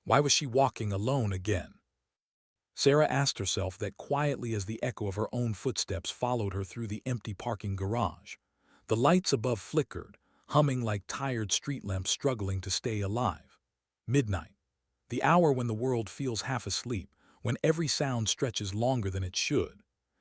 Why was she walking alone again? Sarah asked herself that quietly as the echo of her own footsteps followed her through the empty parking garage. The lights above flickered, humming like tired street lamps struggling to stay alive. Midnight. The hour when the world feels half asleep, when every sound stretches longer than it should.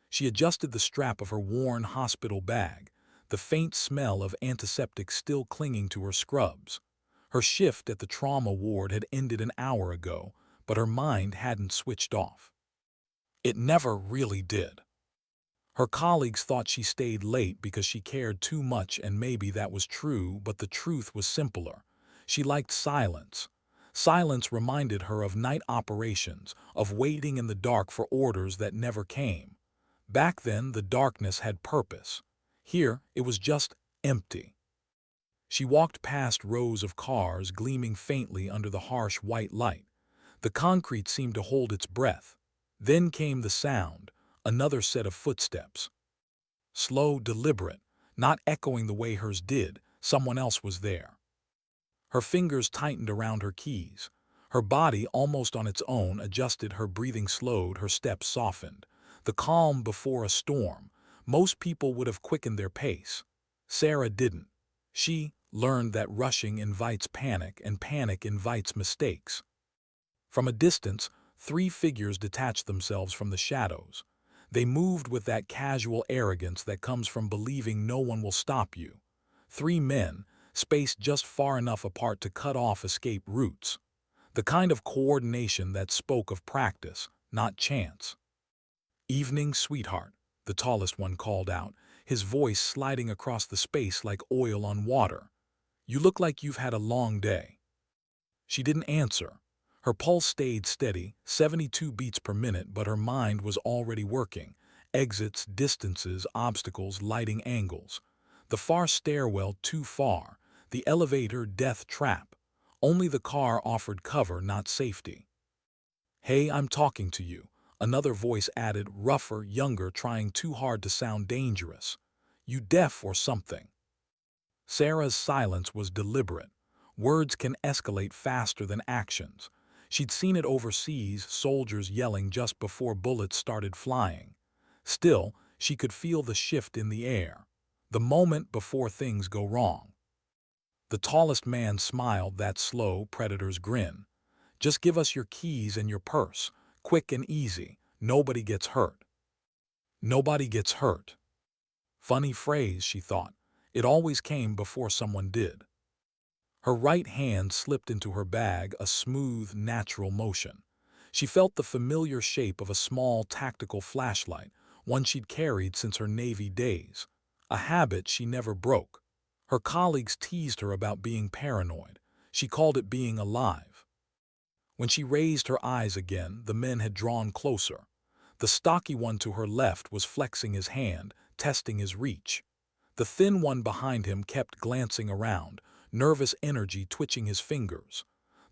She adjusted the strap of her worn hospital bag, the faint smell of antiseptic still clinging to her scrubs. Her shift at the trauma ward had ended an hour ago, but her mind hadn't switched off. It never really did. Her colleagues thought she stayed late because she cared too much, and maybe that was true, but the truth was simpler. She liked silence. Silence reminded her of night operations, of waiting in the dark for orders that never came. Back then, the darkness had purpose. Here, it was just empty. She walked past rows of cars gleaming faintly under the harsh white light. The concrete seemed to hold its breath. Then came the sound, another set of footsteps. Slow, deliberate, not echoing the way hers did, someone else was there. Her fingers tightened around her keys. Her body, almost on its own, adjusted, her breathing slowed, her steps softened. The calm before a storm. Most people would have quickened their pace. Sarah didn't. She learned that rushing invites panic, and panic invites mistakes. From a distance, three figures detached themselves from the shadows. They moved with that casual arrogance that comes from believing no one will stop you. Three men, spaced just far enough apart to cut off escape routes. The kind of coordination that spoke of practice, not chance. "Evening, sweetheart," the tallest one called out, his voice sliding across the space like oil on water. "You look like you've had a long day." She didn't answer. Her pulse stayed steady, 72 beats per minute, but her mind was already working. Exits, distances, obstacles, lighting angles. The far stairwell too far. The elevator death trap. Only the car offered cover, not safety. "Hey, I'm talking to you," another voice added, rougher, younger, trying too hard to sound dangerous. "You deaf or something?" Sarah's silence was deliberate. Words can escalate faster than actions. She'd seen it overseas, soldiers yelling just before bullets started flying. Still, she could feel the shift in the air. The moment before things go wrong. The tallest man smiled, that slow, predator's grin. "Just give us your keys and your purse. Quick and easy. Nobody gets hurt." Nobody gets hurt. Funny phrase, she thought. It always came before someone did. Her right hand slipped into her bag, a smooth, natural motion. She felt the familiar shape of a small tactical flashlight, one she'd carried since her Navy days. A habit she never broke. Her colleagues teased her about being paranoid. She called it being alive. When she raised her eyes again, the men had drawn closer. The stocky one to her left was flexing his hand, testing his reach. The thin one behind him kept glancing around, nervous energy twitching his fingers.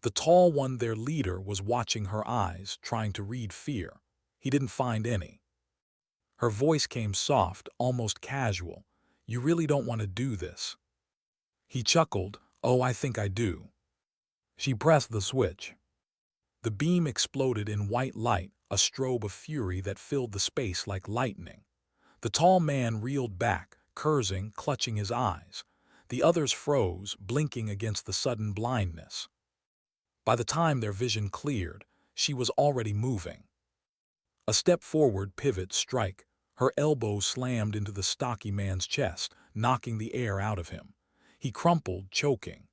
The tall one, their leader, was watching her eyes, trying to read fear. He didn't find any. Her voice came soft, almost casual. "You really don't want to do this?" He chuckled. "Oh, I think I do." She pressed the switch. The beam exploded in white light, a strobe of fury that filled the space like lightning. The tall man reeled back, cursing, clutching his eyes. The others froze, blinking against the sudden blindness. By the time their vision cleared, she was already moving. A step forward, pivot, strike. Her elbow slammed into the stocky man's chest, knocking the air out of him. He crumpled, choking.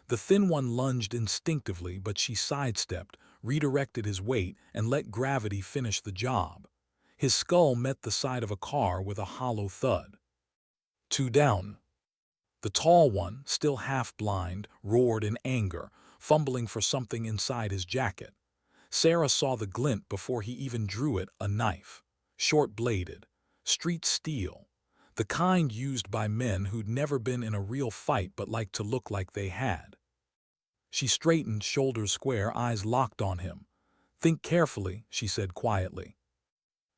The thin one lunged instinctively, but she sidestepped, redirected his weight, and let gravity finish the job. His skull met the side of a car with a hollow thud. Two down. The tall one, still half-blind, roared in anger, fumbling for something inside his jacket. Sarah saw the glint before he even drew it, a knife. Short-bladed. Street steel. The kind used by men who'd never been in a real fight but liked to look like they had. She straightened, shoulders square, eyes locked on him. "Think carefully," she said quietly.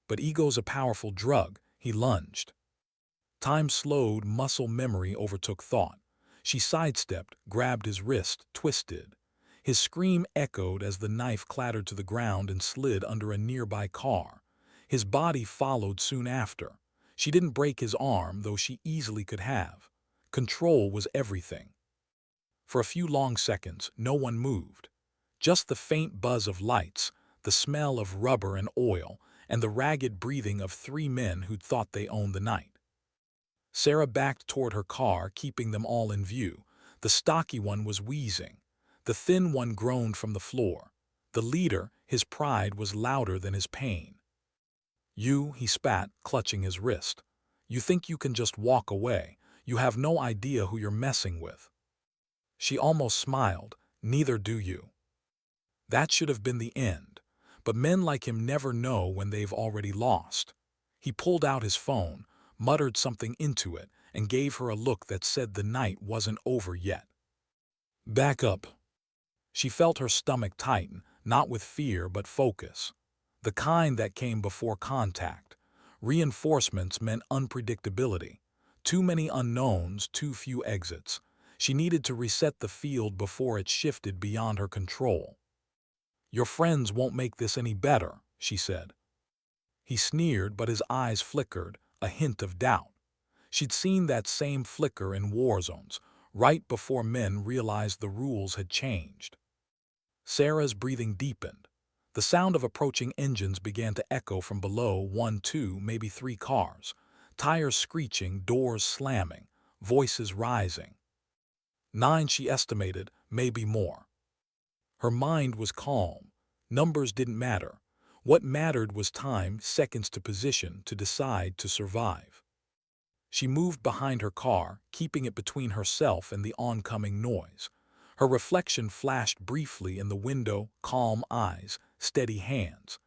"But ego's a powerful drug," he lunged. Time slowed, muscle memory overtook thought. She sidestepped, grabbed his wrist, twisted. His scream echoed as the knife clattered to the ground and slid under a nearby car. His body followed soon after. She didn't break his arm, though she easily could have. Control was everything. For a few long seconds, no one moved. Just the faint buzz of lights, the smell of rubber and oil, and the ragged breathing of three men who'd thought they owned the night. Sarah backed toward her car, keeping them all in view. The stocky one was wheezing. The thin one groaned from the floor. The leader, his pride was louder than his pain. "You," he spat, clutching his wrist. "You think you can just walk away. You have no idea who you're messing with." She almost smiled. "Neither do you." That should have been the end. But men like him never know when they've already lost. He pulled out his phone, muttered something into it, and gave her a look that said the night wasn't over yet. "Back up." She felt her stomach tighten, not with fear but focus. The kind that came before contact. Reinforcements meant unpredictability. Too many unknowns, too few exits. She needed to reset the field before it shifted beyond her control. "Your friends won't make this any better," she said. He sneered, but his eyes flickered, a hint of doubt. She'd seen that same flicker in war zones, right before men realized the rules had changed. Sarah's breathing deepened. The sound of approaching engines began to echo from below, one, two, maybe three cars. Tires screeching, doors slamming, voices rising. 9, she estimated, maybe more. Her mind was calm. Numbers didn't matter. What mattered was time, seconds to position, to decide, to survive. She moved behind her car, keeping it between herself and the oncoming noise. Her reflection flashed briefly in the window, calm eyes, steady hands.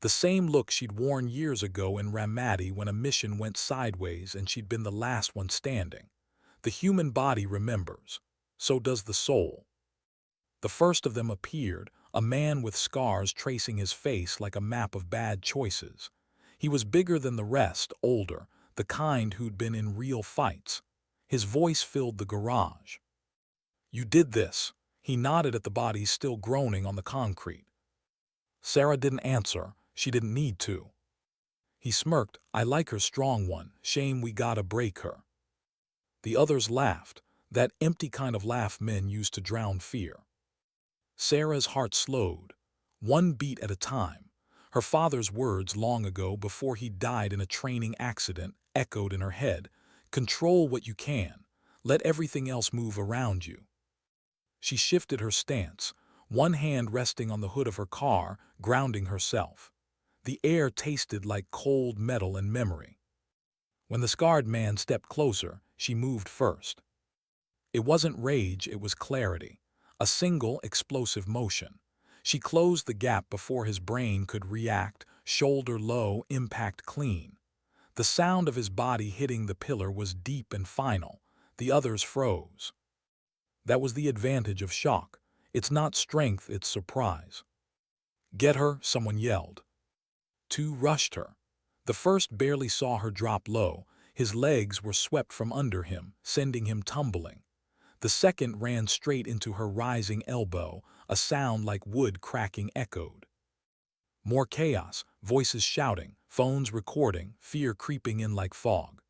The same look she'd worn years ago in Ramadi when a mission went sideways and she'd been the last one standing. The human body remembers. So does the soul. The first of them appeared, a man with scars tracing his face like a map of bad choices. He was bigger than the rest, older, the kind who'd been in real fights. His voice filled the garage. "You did this." He nodded at the bodies still groaning on the concrete. Sarah didn't answer. She didn't need to. He smirked. "I like her strong one. Shame we gotta break her." The others laughed, that empty kind of laugh men use to drown fear. Sarah's heart slowed, one beat at a time. Her father's words long ago, before he died in a training accident, echoed in her head. "Control what you can. Let everything else move around you." She shifted her stance, one hand resting on the hood of her car, grounding herself. The air tasted like cold metal and memory. When the scarred man stepped closer, she moved first. It wasn't rage, it was clarity. A single, explosive motion. She closed the gap before his brain could react, shoulder low, impact clean. The sound of his body hitting the pillar was deep and final. The others froze. That was the advantage of shock. It's not strength, it's surprise. "Get her," someone yelled. 2 rushed her. The first barely saw her drop low. His legs were swept from under him, sending him tumbling. The second ran straight into her rising elbow, a sound like wood cracking echoed. More chaos, voices shouting, phones recording, fear creeping in like fog.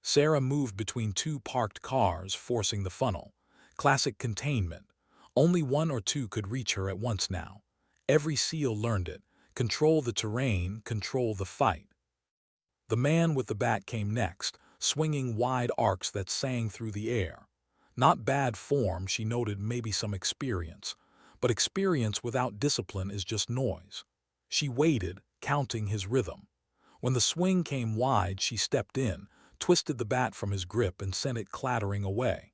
Sarah moved between 2 parked cars, forcing the funnel. Classic containment. Only 1 or 2 could reach her at once now. Every SEAL learned it. Control the terrain, control the fight. The man with the bat came next, swinging wide arcs that sang through the air. Not bad form, she noted, maybe some experience. But experience without discipline is just noise. She waited, counting his rhythm. When the swing came wide, she stepped in, twisted the bat from his grip and sent it clattering away.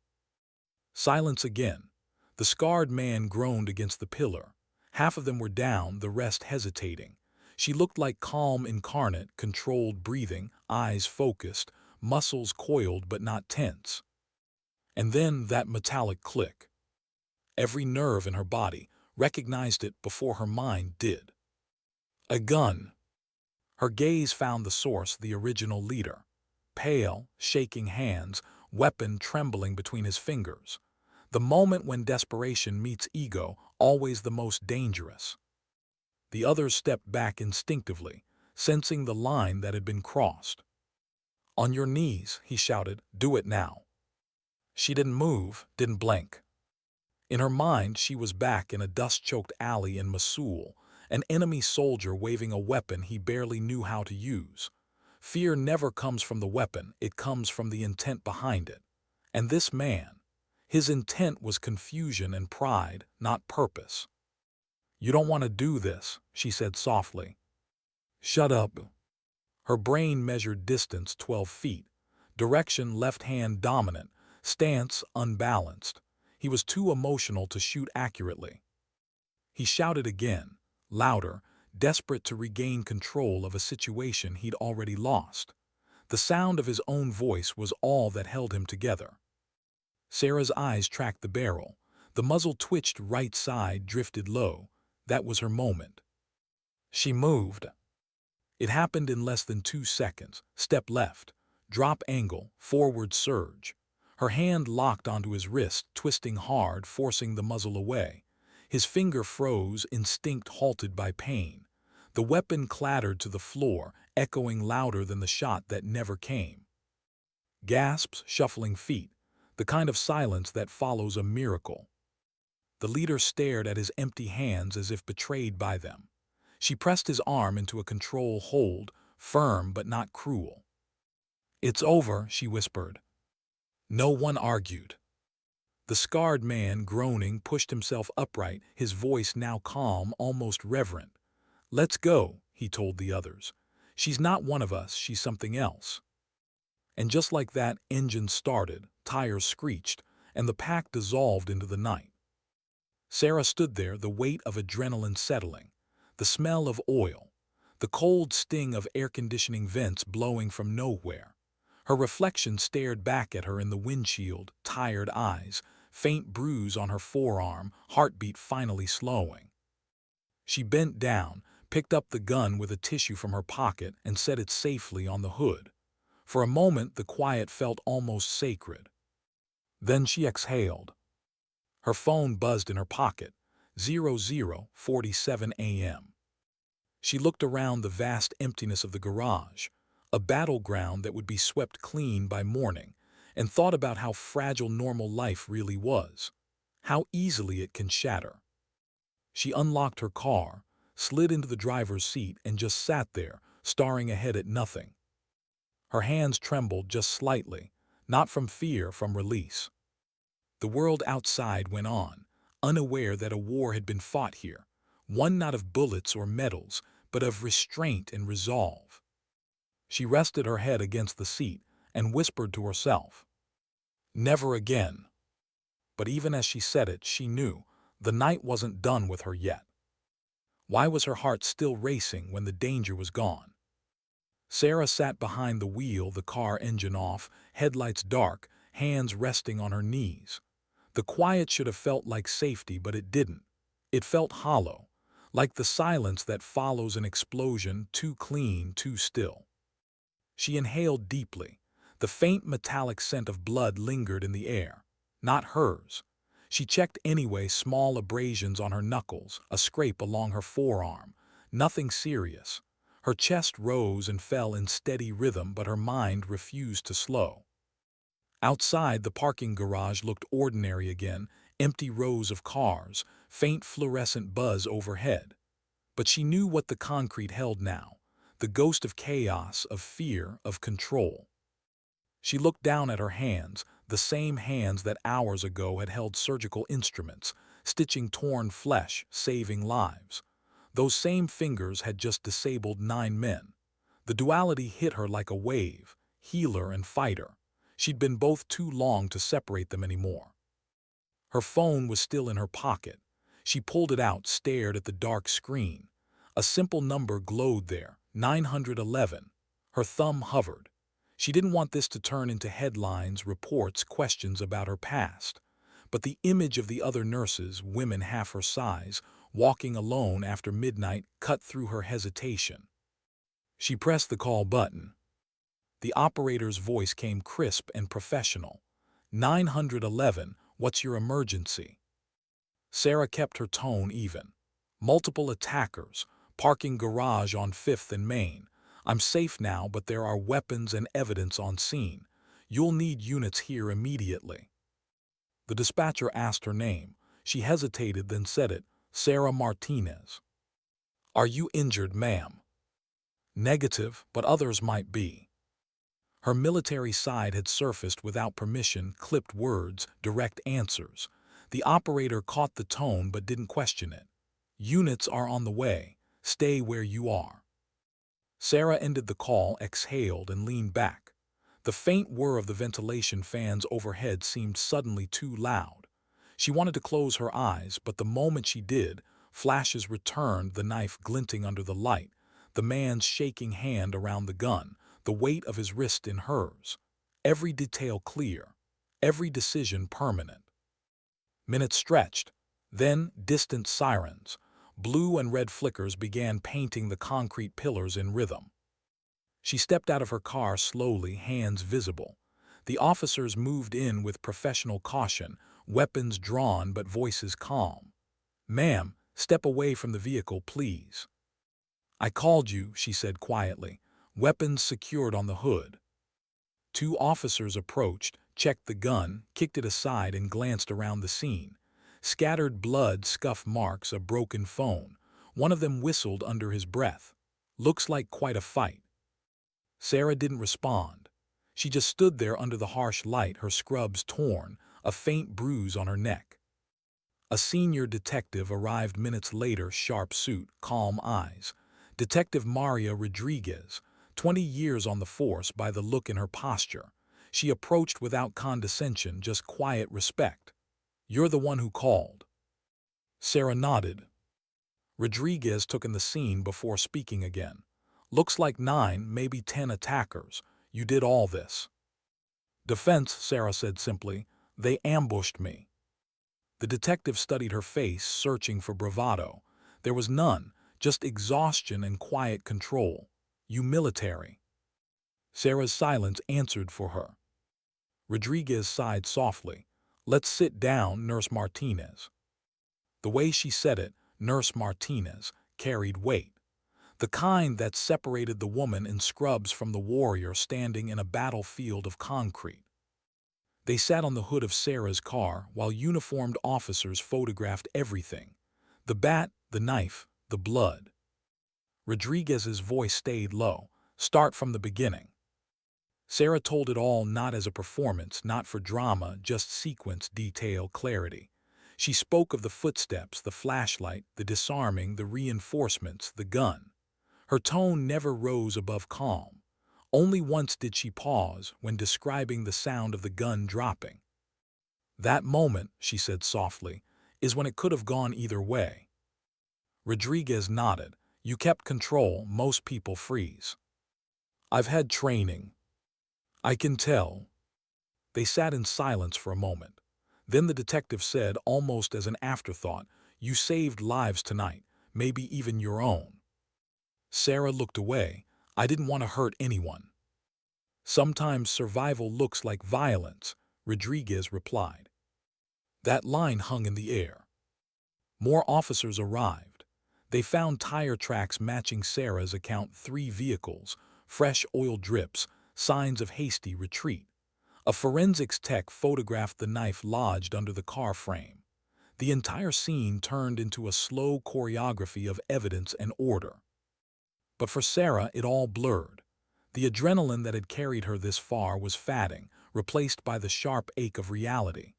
Silence again. The scarred man groaned against the pillar. Half of them were down, the rest hesitating. She looked like calm incarnate, controlled breathing, eyes focused, muscles coiled but not tense. And then that metallic click. Every nerve in her body recognized it before her mind did. A gun. Her gaze found the source, the original leader. Pale, shaking hands, weapon trembling between his fingers. The moment when desperation meets ego, always the most dangerous. The others stepped back instinctively, sensing the line that had been crossed. "On your knees," he shouted, "do it now." She didn't move, didn't blink. In her mind, she was back in a dust-choked alley in Mosul, an enemy soldier waving a weapon he barely knew how to use. Fear never comes from the weapon, it comes from the intent behind it. And this man, his intent was confusion and pride, not purpose. "You don't want to do this," she said softly. "Shut up." Her brain measured distance 12 feet, direction left hand dominant, stance unbalanced. He was too emotional to shoot accurately. He shouted again, louder, desperate to regain control of a situation he'd already lost. The sound of his own voice was all that held him together. Sarah's eyes tracked the barrel. The muzzle twitched right side, drifted low. That was her moment. She moved. It happened in less than 2 seconds. Step left, drop angle, forward surge. Her hand locked onto his wrist, twisting hard, forcing the muzzle away. His finger froze, instinct halted by pain. The weapon clattered to the floor, echoing louder than the shot that never came. Gasps, shuffling feet, the kind of silence that follows a miracle. The leader stared at his empty hands as if betrayed by them. She pressed his arm into a control hold, firm but not cruel. "It's over," she whispered. No one argued. The scarred man, groaning, pushed himself upright, his voice now calm, almost reverent. "Let's go," he told the others. "She's not one of us, she's something else." And just like that, engine started, tires screeched, and the pack dissolved into the night. Sarah stood there, the weight of adrenaline settling, the smell of oil, the cold sting of air conditioning vents blowing from nowhere. Her reflection stared back at her in the windshield, tired eyes, faint bruise on her forearm, heartbeat finally slowing. She bent down, picked up the gun with a tissue from her pocket, and set it safely on the hood. For a moment, the quiet felt almost sacred. Then she exhaled. Her phone buzzed in her pocket, 00:47 a.m. She looked around the vast emptiness of the garage, a battleground that would be swept clean by morning, and thought about how fragile normal life really was, how easily it can shatter. She unlocked her car, slid into the driver's seat, and just sat there, staring ahead at nothing. Her hands trembled just slightly, not from fear, from release. The world outside went on, unaware that a war had been fought here, one not of bullets or medals, but of restraint and resolve. She rested her head against the seat and whispered to herself, "Never again." But even as she said it, she knew the night wasn't done with her yet. Why was her heart still racing when the danger was gone? Sarah sat behind the wheel, the car engine off, headlights dark, hands resting on her knees. The quiet should have felt like safety, but it didn't. It felt hollow, like the silence that follows an explosion, too clean, too still. She inhaled deeply. The faint metallic scent of blood lingered in the air. Not hers. She checked anyway, small abrasions on her knuckles, a scrape along her forearm. Nothing serious. Her chest rose and fell in steady rhythm, but her mind refused to slow. Outside, the parking garage looked ordinary again, empty rows of cars, faint fluorescent buzz overhead. But she knew what the concrete held now, the ghost of chaos, of fear, of control. She looked down at her hands, the same hands that hours ago had held surgical instruments, stitching torn flesh, saving lives. Those same fingers had just disabled 9 men. The duality hit her like a wave, healer and fighter. She'd been both too long to separate them anymore. Her phone was still in her pocket. She pulled it out, stared at the dark screen. A simple number glowed there, 911. Her thumb hovered. She didn't want this to turn into headlines, reports, questions about her past. But the image of the other nurses, women half her size, walking alone after midnight, cut through her hesitation. She pressed the call button. The operator's voice came crisp and professional. 911, what's your emergency? Sarah kept her tone even. Multiple attackers, parking garage on 5th and Main. I'm safe now, but there are weapons and evidence on scene. You'll need units here immediately. The dispatcher asked her name. She hesitated, then said it. Sarah Martinez. Are you injured, ma'am? Negative, but others might be. Her military side had surfaced without permission, clipped words, direct answers. The operator caught the tone but didn't question it. Units are on the way. Stay where you are. Sarah ended the call, exhaled, and leaned back. The faint whir of the ventilation fans overhead seemed suddenly too loud. She wanted to close her eyes, but the moment she did, flashes returned, the knife glinting under the light, the man's shaking hand around the gun, the weight of his wrist in hers. Every detail clear, every decision permanent. Minutes stretched. Then distant sirens. Blue and red flickers began painting the concrete pillars in rhythm. She stepped out of her car slowly, hands visible. The officers moved in with professional caution, weapons drawn but voices calm. Ma'am, step away from the vehicle, please. I called you, she said quietly. Weapons secured on the hood. Two officers approached, checked the gun, kicked it aside, and glanced around the scene. Scattered blood, scuff marks, a broken phone. One of them whistled under his breath. Looks like quite a fight. Sarah didn't respond. She just stood there under the harsh light, her scrubs torn, a faint bruise on her neck. A senior detective arrived minutes later, sharp suit, calm eyes. Detective Maria Rodriguez, 20 years on the force by the look in her posture. She approached without condescension, just quiet respect. You're the one who called. Sarah nodded. Rodriguez took in the scene before speaking again. Looks like 9, maybe 10 attackers. You did all this. Defense, Sarah said simply. They ambushed me. The detective studied her face, searching for bravado. There was none, just exhaustion and quiet control. You military. Sarah's silence answered for her. Rodriguez sighed softly. Let's sit down, Nurse Martinez. The way she said it, Nurse Martinez, carried weight. The kind that separated the woman in scrubs from the warrior standing in a battlefield of concrete. They sat on the hood of Sarah's car while uniformed officers photographed everything. The bat, the knife, the blood. Rodriguez's voice stayed low. Start from the beginning. Sarah told it all, not as a performance, not for drama, just sequence, detail, clarity. She spoke of the footsteps, the flashlight, the disarming, the reinforcements, the gun. Her tone never rose above calm. Only once did she pause when describing the sound of the gun dropping. That moment, she said softly, is when it could have gone either way. Rodriguez nodded. You kept control, most people freeze. I've had training. I can tell. They sat in silence for a moment. Then the detective said, almost as an afterthought, you saved lives tonight, maybe even your own. Sarah looked away. I didn't want to hurt anyone. Sometimes survival looks like violence, Rodriguez replied. That line hung in the air. More officers arrived. They found tire tracks matching Sarah's account, 3 vehicles, fresh oil drips, signs of hasty retreat. A forensics tech photographed the knife lodged under the car frame. The entire scene turned into a slow choreography of evidence and order. But for Sarah, it all blurred. The adrenaline that had carried her this far was fading, replaced by the sharp ache of reality.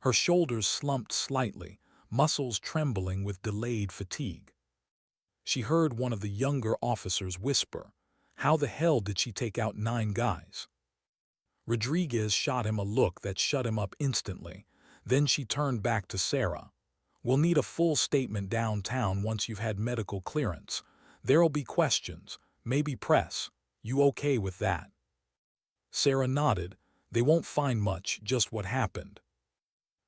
Her shoulders slumped slightly, muscles trembling with delayed fatigue. She heard one of the younger officers whisper, how the hell did she take out 9 guys? Rodriguez shot him a look that shut him up instantly. Then she turned back to Sarah. We'll need a full statement downtown once you've had medical clearance. There'll be questions, maybe press. You okay with that? Sarah nodded. They won't find much, just what happened.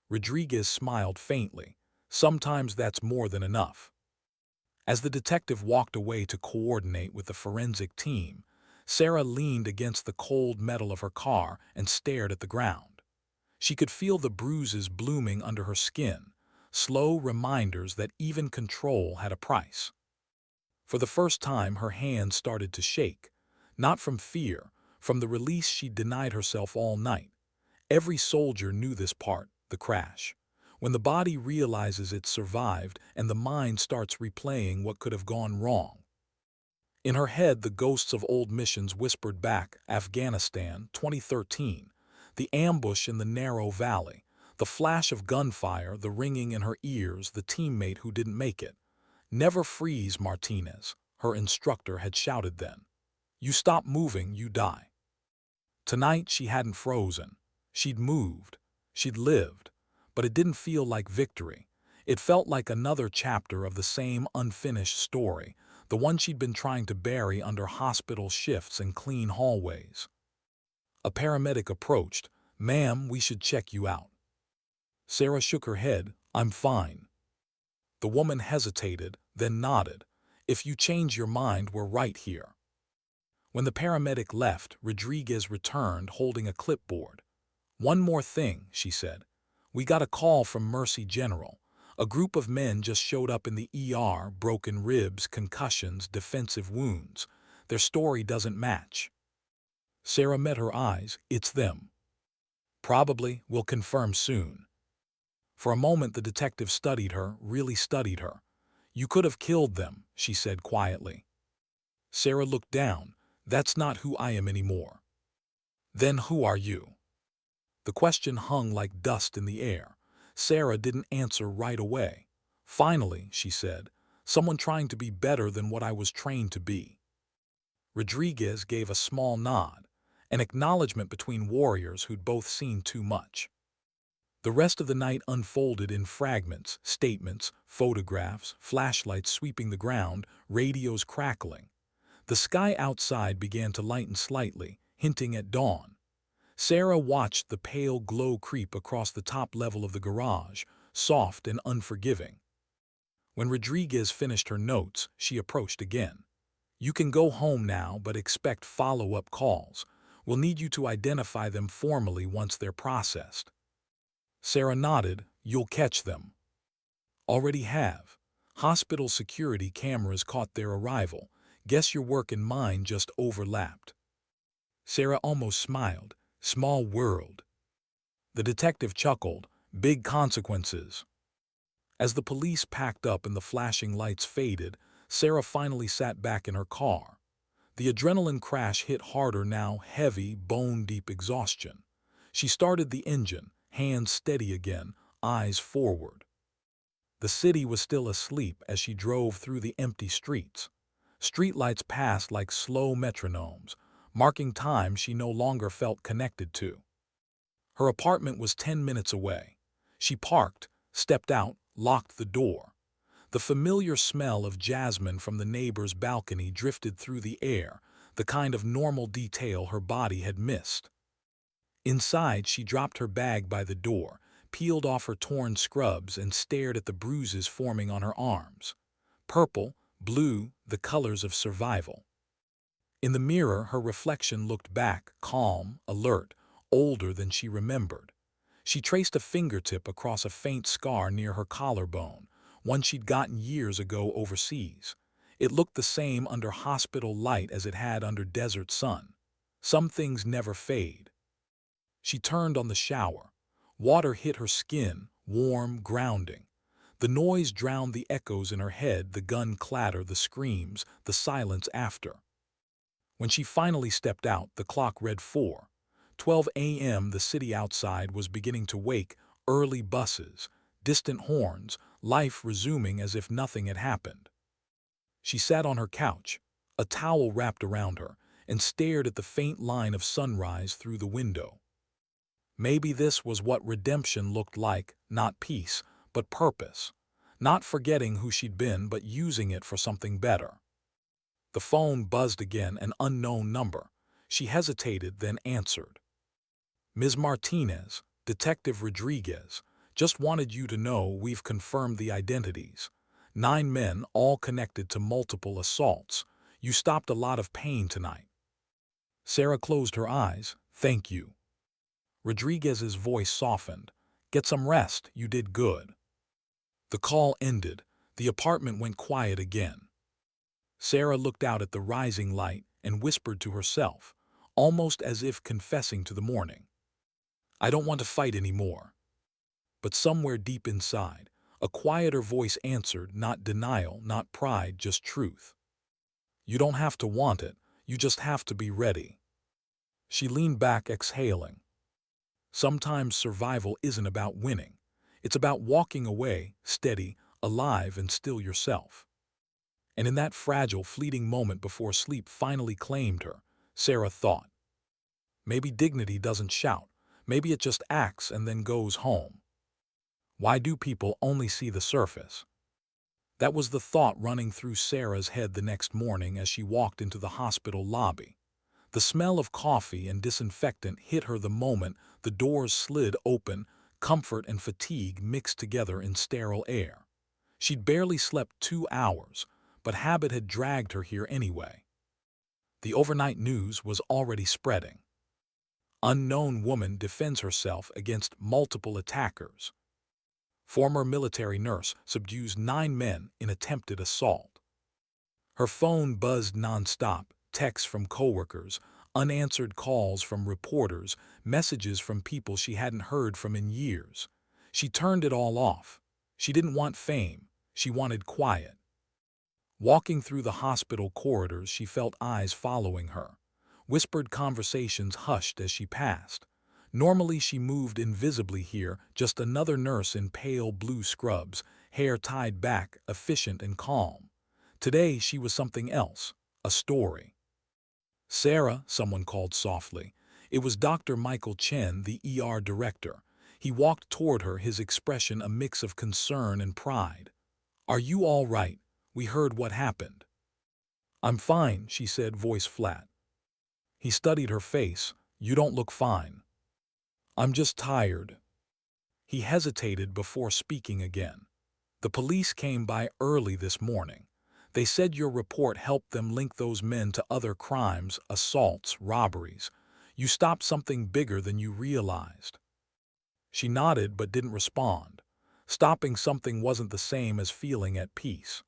Rodriguez smiled faintly. Sometimes that's more than enough. As the detective walked away to coordinate with the forensic team, Sarah leaned against the cold metal of her car and stared at the ground. She could feel the bruises blooming under her skin, slow reminders that even control had a price. For the first time, her hands started to shake, not from fear, from the release she'd denied herself all night. Every soldier knew this part, the crash. When the body realizes it survived and the mind starts replaying what could have gone wrong. In her head, the ghosts of old missions whispered back, Afghanistan, 2013, the ambush in the narrow valley, the flash of gunfire, the ringing in her ears, the teammate who didn't make it. Never freeze, Martinez, her instructor had shouted then. You stop moving, you die. Tonight she hadn't frozen. She'd moved. She'd lived. But it didn't feel like victory. It felt like another chapter of the same unfinished story, the one she'd been trying to bury under hospital shifts and clean hallways. A paramedic approached. Ma'am, we should check you out. Sarah shook her head. I'm fine. The woman hesitated, then nodded. If you change your mind, we're right here. When the paramedic left, Rodriguez returned holding a clipboard. One more thing, she said. We got a call from Mercy General. A group of men just showed up in the ER, broken ribs, concussions, defensive wounds. Their story doesn't match. Sarah met her eyes. It's them. Probably, we'll confirm soon. For a moment the detective studied her, really studied her. You could have killed them, she said quietly. Sarah looked down. That's not who I am anymore. Then who are you? The question hung like dust in the air. Sarah didn't answer right away. Finally, she said, someone trying to be better than what I was trained to be. Rodriguez gave a small nod, an acknowledgement between warriors who'd both seen too much. The rest of the night unfolded in fragments, statements, photographs, flashlights sweeping the ground, radios crackling. The sky outside began to lighten slightly, hinting at dawn. Sarah watched the pale glow creep across the top level of the garage, soft and unforgiving. When Rodriguez finished her notes, she approached again. You can go home now, but expect follow-up calls. We'll need you to identify them formally once they're processed. Sarah nodded. You'll catch them. Already have. Hospital security cameras caught their arrival. Guess your work and mine just overlapped. Sarah almost smiled. Small world. The detective chuckled. Big consequences. As the police packed up and the flashing lights faded, Sarah finally sat back in her car. The adrenaline crash hit harder now, heavy, bone-deep exhaustion. She started the engine, hands steady again, eyes forward. The city was still asleep as she drove through the empty streets. Streetlights passed like slow metronomes, marking time she no longer felt connected to. Her apartment was 10 minutes away. She parked, stepped out, locked the door. The familiar smell of jasmine from the neighbor's balcony drifted through the air, the kind of normal detail her body had missed. Inside, she dropped her bag by the door, peeled off her torn scrubs, and stared at the bruises forming on her arms. Purple, blue, the colors of survival. In the mirror, her reflection looked back, calm, alert, older than she remembered. She traced a fingertip across a faint scar near her collarbone, one she'd gotten years ago overseas. It looked the same under hospital light as it had under desert sun. Some things never fade. She turned on the shower. Water hit her skin, warm, grounding. The noise drowned the echoes in her head, the gun clatter, the screams, the silence after. When she finally stepped out, the clock read 4:12 a.m. The city outside was beginning to wake, early buses, distant horns, life resuming as if nothing had happened. She sat on her couch, a towel wrapped around her, and stared at the faint line of sunrise through the window. Maybe this was what redemption looked like, not peace, but purpose. Not forgetting who she'd been, but using it for something better. The phone buzzed again, an unknown number. She hesitated, then answered. Ms. Martinez, Detective Rodriguez, just wanted you to know we've confirmed the identities. 9 men, all connected to multiple assaults. You stopped a lot of pain tonight. Sarah closed her eyes. Thank you. Rodriguez's voice softened. Get some rest, you did good. The call ended. The apartment went quiet again. Sarah looked out at the rising light and whispered to herself, almost as if confessing to the morning, "I don't want to fight anymore." But somewhere deep inside, a quieter voice answered, not denial, not pride, just truth. "You don't have to want it, you just have to be ready." She leaned back, exhaling. Sometimes survival isn't about winning. It's about walking away, steady, alive, and still yourself. And in that fragile, fleeting moment before sleep finally claimed her, Sarah thought, maybe dignity doesn't shout. Maybe it just acts and then goes home. Why do people only see the surface? That was the thought running through Sarah's head the next morning as she walked into the hospital lobby. The smell of coffee and disinfectant hit her the moment the doors slid open, comfort and fatigue mixed together in sterile air. She'd barely slept 2 hours, but habit had dragged her here anyway. The overnight news was already spreading. Unknown woman defends herself against multiple attackers. Former military nurse subdues 9 men in attempted assault. Her phone buzzed nonstop, texts from coworkers, unanswered calls from reporters, messages from people she hadn't heard from in years. She turned it all off. She didn't want fame. She wanted quiet. Walking through the hospital corridors, she felt eyes following her. Whispered conversations hushed as she passed. Normally she moved invisibly here, just another nurse in pale blue scrubs, hair tied back, efficient and calm. Today she was something else, a story. "Sarah," someone called softly. It was Dr. Michael Chen, the ER director. He walked toward her, his expression a mix of concern and pride. "Are you all right? We heard what happened." "I'm fine," she said, voice flat. He studied her face. "You don't look fine." "I'm just tired." He hesitated before speaking again. "The police came by early this morning. They said your report helped them link those men to other crimes, assaults, robberies. You stopped something bigger than you realized." She nodded but didn't respond. Stopping something wasn't the same as feeling at peace.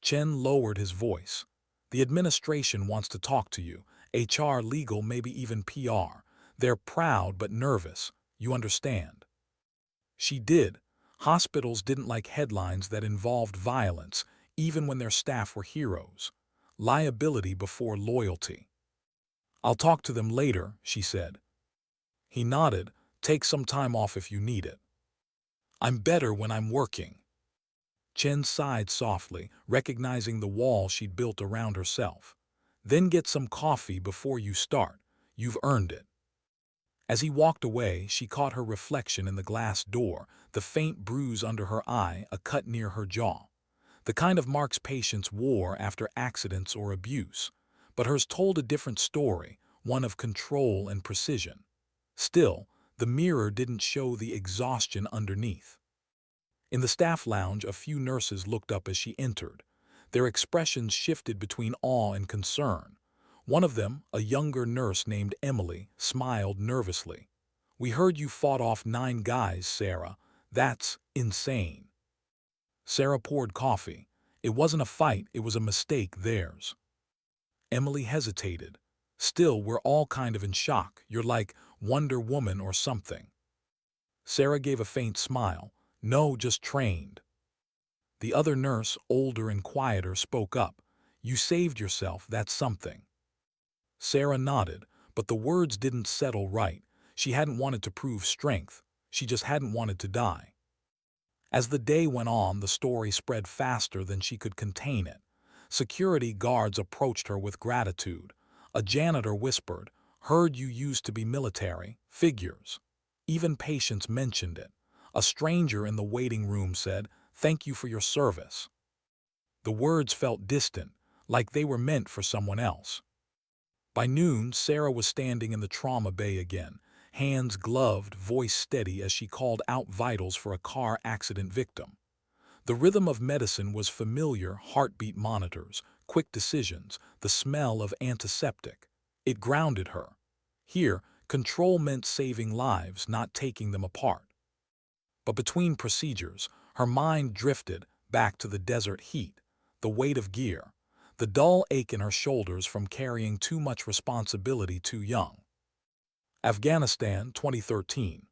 Chen lowered his voice. "The administration wants to talk to you. HR, legal, maybe even PR. They're proud but nervous. You understand?" She did. Hospitals didn't like headlines that involved violence, even when their staff were heroes. Liability before loyalty. "I'll talk to them later," she said. He nodded. "Take some time off if you need it." "I'm better when I'm working." Chen sighed softly, recognizing the wall she'd built around herself. "Then get some coffee before you start. You've earned it." As he walked away, she caught her reflection in the glass door, the faint bruise under her eye, a cut near her jaw. The kind of marks patients wore after accidents or abuse. But hers told a different story, one of control and precision. Still, the mirror didn't show the exhaustion underneath. In the staff lounge, a few nurses looked up as she entered. Their expressions shifted between awe and concern. One of them, a younger nurse named Emily, smiled nervously. "We heard you fought off 9 guys, Sarah. That's insane." Sarah poured coffee. "It wasn't a fight, it was a mistake, theirs." Emily hesitated. "Still, we're all kind of in shock. You're like Wonder Woman or something." Sarah gave a faint smile. "No, just trained." The other nurse, older and quieter, spoke up. "You saved yourself, that's something." Sarah nodded, but the words didn't settle right. She hadn't wanted to prove strength. She just hadn't wanted to die. As the day went on, the story spread faster than she could contain it. Security guards approached her with gratitude. A janitor whispered, "Heard you used to be military. Figures." Even patients mentioned it. A stranger in the waiting room said, "Thank you for your service." The words felt distant, like they were meant for someone else. By noon, Sarah was standing in the trauma bay again, hands gloved, voice steady as she called out vitals for a car accident victim. The rhythm of medicine was familiar, heartbeat monitors, quick decisions, the smell of antiseptic. It grounded her. Here, control meant saving lives, not taking them apart. But between procedures, Her mind drifted back to the desert heat, the weight of gear, the dull ache in her shoulders from carrying too much responsibility too young. Afghanistan, 2013.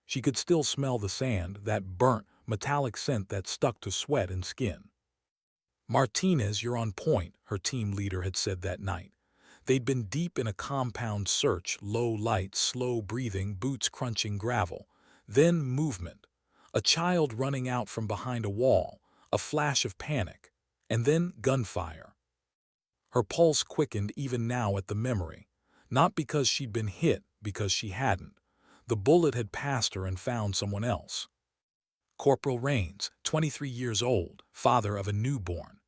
She could still smell the sand, that burnt, metallic scent that stuck to sweat and skin. "Martinez, you're on point," her team leader had said that night. They'd been deep in a compound search, low light, slow breathing, boots crunching gravel. Then movement. A child running out from behind a wall, a flash of panic, and then gunfire. Her pulse quickened even now at the memory. Not because she'd been hit, because she hadn't. The bullet had passed her and found someone else. Corporal Rains, 23 years old, father of a newborn.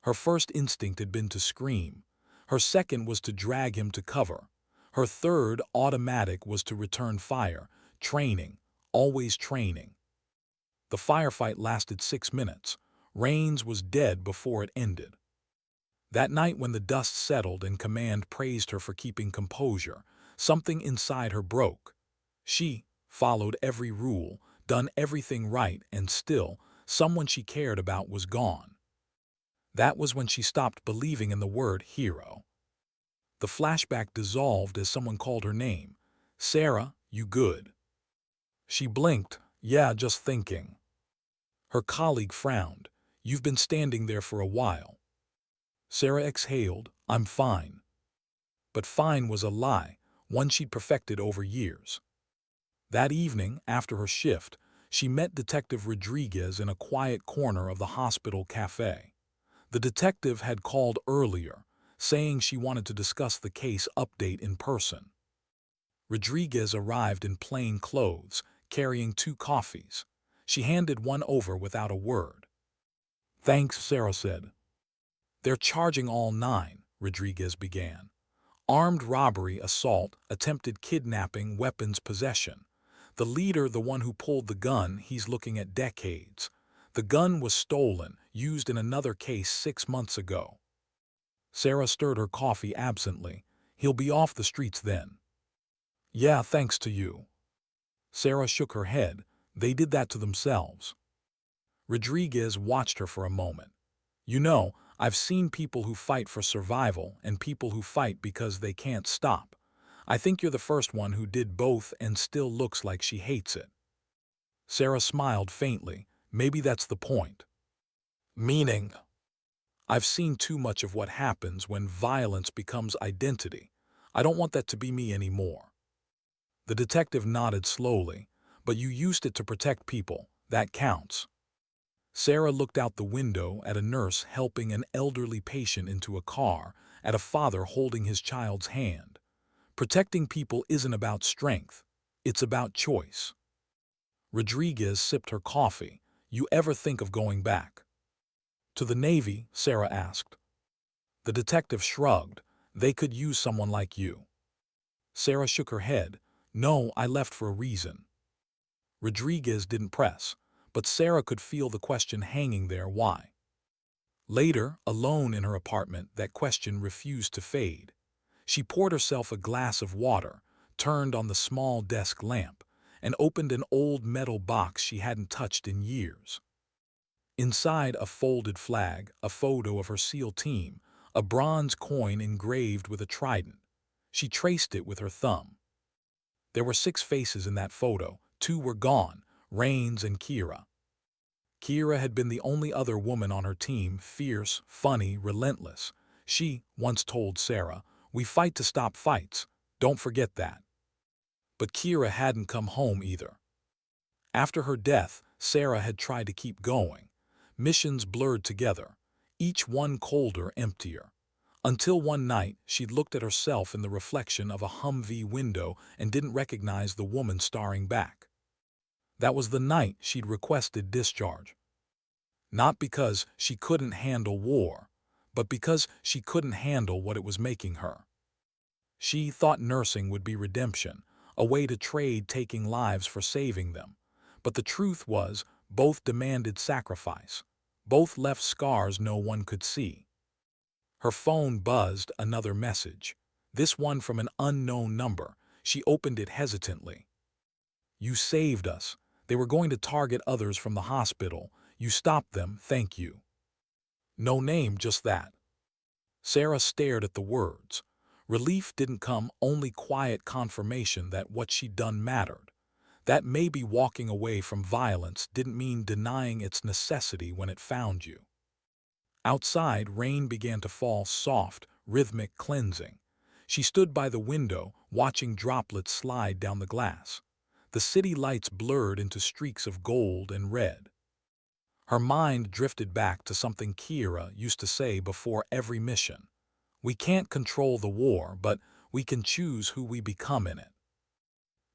Her first instinct had been to scream. Her second was to drag him to cover. Her third, automatic, was to return fire. Training, always training. The firefight lasted 6 minutes. Rains was dead before it ended. That night when the dust settled and command praised her for keeping composure, something inside her broke. She followed every rule, done everything right, and still, someone she cared about was gone. That was when she stopped believing in the word hero. The flashback dissolved as someone called her name. "Sarah, you good?" She blinked. "Yeah, just thinking." Her colleague frowned. "You've been standing there for a while." Sarah exhaled. "I'm fine." But fine was a lie, one she'd perfected over years. That evening, after her shift, she met Detective Rodriguez in a quiet corner of the hospital cafe. The detective had called earlier, saying she wanted to discuss the case update in person. Rodriguez arrived in plain clothes, carrying 2 coffees. She handed one over without a word. "Thanks," Sarah said. "They're charging all 9, Rodriguez began. "Armed robbery, assault, attempted kidnapping, weapons possession. The leader, the one who pulled the gun, he's looking at decades. The gun was stolen, used in another case 6 months ago." Sarah stirred her coffee absently. "He'll be off the streets then." "Yeah, thanks to you." Sarah shook her head. "They did that to themselves." Rodriguez watched her for a moment. "You know, I've seen people who fight for survival and people who fight because they can't stop. I think you're the first one who did both and still looks like she hates it." Sarah smiled faintly. "Maybe that's the point." "Meaning?" "I've seen too much of what happens when violence becomes identity. I don't want that to be me anymore." The detective nodded slowly. "But you used it to protect people. That counts." Sarah looked out the window at a nurse helping an elderly patient into a car, at a father holding his child's hand. Protecting people isn't about strength. It's about choice. Rodriguez sipped her coffee. "You ever think of going back?" "To the Navy?" Sarah asked. The detective shrugged. "They could use someone like you." Sarah shook her head. "No, I left for a reason." Rodriguez didn't press, but Sarah could feel the question hanging there. Why? Later, alone in her apartment, that question refused to fade. She poured herself a glass of water, turned on the small desk lamp, and opened an old metal box she hadn't touched in years. Inside, a folded flag, a photo of her SEAL team, a bronze coin engraved with a trident. She traced it with her thumb. There were 6 faces in that photo. 2 were gone, Rains and Kira. Kira had been the only other woman on her team, fierce, funny, relentless. She once told Sarah, "We fight to stop fights. Don't forget that." But Kira hadn't come home either. After her death, Sarah had tried to keep going. Missions blurred together, each one colder, emptier. Until one night, she'd looked at herself in the reflection of a Humvee window and didn't recognize the woman staring back. That was the night she'd requested discharge. Not because she couldn't handle war, but because she couldn't handle what it was making her. She thought nursing would be redemption, a way to trade taking lives for saving them. But the truth was, both demanded sacrifice. Both left scars no one could see. Her phone buzzed, another message. This one from an unknown number. She opened it hesitantly. "You saved us. They were going to target others from the hospital. You stopped them, thank you. No name, just that. Sarah stared at the words. Relief didn't come, only quiet confirmation that what she'd done mattered. That maybe walking away from violence didn't mean denying its necessity when it found you. Outside, rain began to fall, soft, rhythmic, cleansing. She stood by the window, watching droplets slide down the glass. The city lights blurred into streaks of gold and red. Her mind drifted back to something Kira used to say before every mission. We can't control the war, but we can choose who we become in it.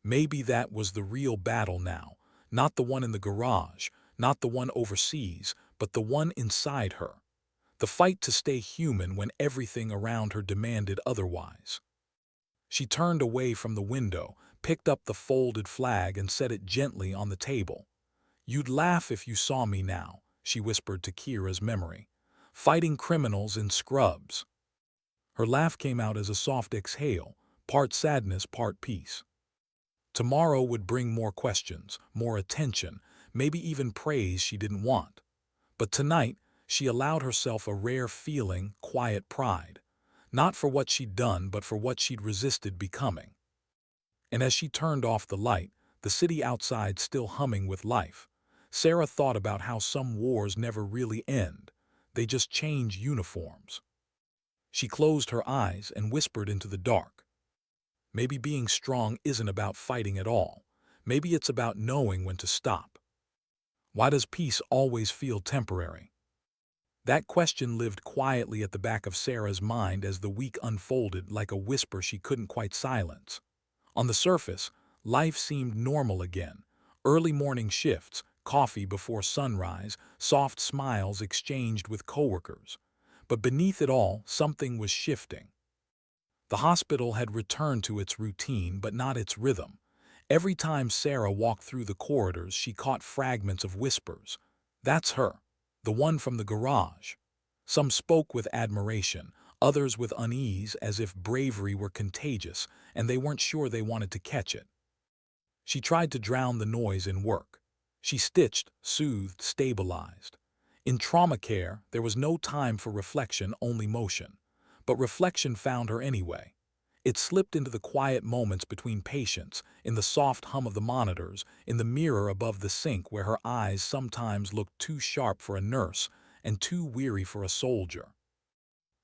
Maybe that was the real battle now, not the one in the garage, not the one overseas, but the one inside her. The fight to stay human when everything around her demanded otherwise. She turned away from the window, picked up the folded flag and set it gently on the table. You'd laugh if you saw me now, she whispered to Kira's memory. Fighting criminals in scrubs. Her laugh came out as a soft exhale, part sadness, part peace. Tomorrow would bring more questions, more attention, maybe even praise she didn't want. But tonight, she allowed herself a rare feeling, quiet pride. Not for what she'd done, but for what she'd resisted becoming. And as she turned off the light, the city outside still humming with life, Sarah thought about how some wars never really end. They just change uniforms. She closed her eyes and whispered into the dark. Maybe being strong isn't about fighting at all. Maybe it's about knowing when to stop. Why does peace always feel temporary? That question lived quietly at the back of Sarah's mind as the week unfolded, like a whisper she couldn't quite silence. On the surface, life seemed normal again. Early morning shifts, coffee before sunrise, soft smiles exchanged with coworkers. But beneath it all, something was shifting. The hospital had returned to its routine, but not its rhythm. Every time Sarah walked through the corridors, she caught fragments of whispers. That's her, the one from the garage. Some spoke with admiration, others with unease, as if bravery were contagious, and they weren't sure they wanted to catch it. She tried to drown the noise in work. She stitched, soothed, stabilized. In trauma care, there was no time for reflection, only motion. But reflection found her anyway. It slipped into the quiet moments between patients, in the soft hum of the monitors, in the mirror above the sink where her eyes sometimes looked too sharp for a nurse and too weary for a soldier.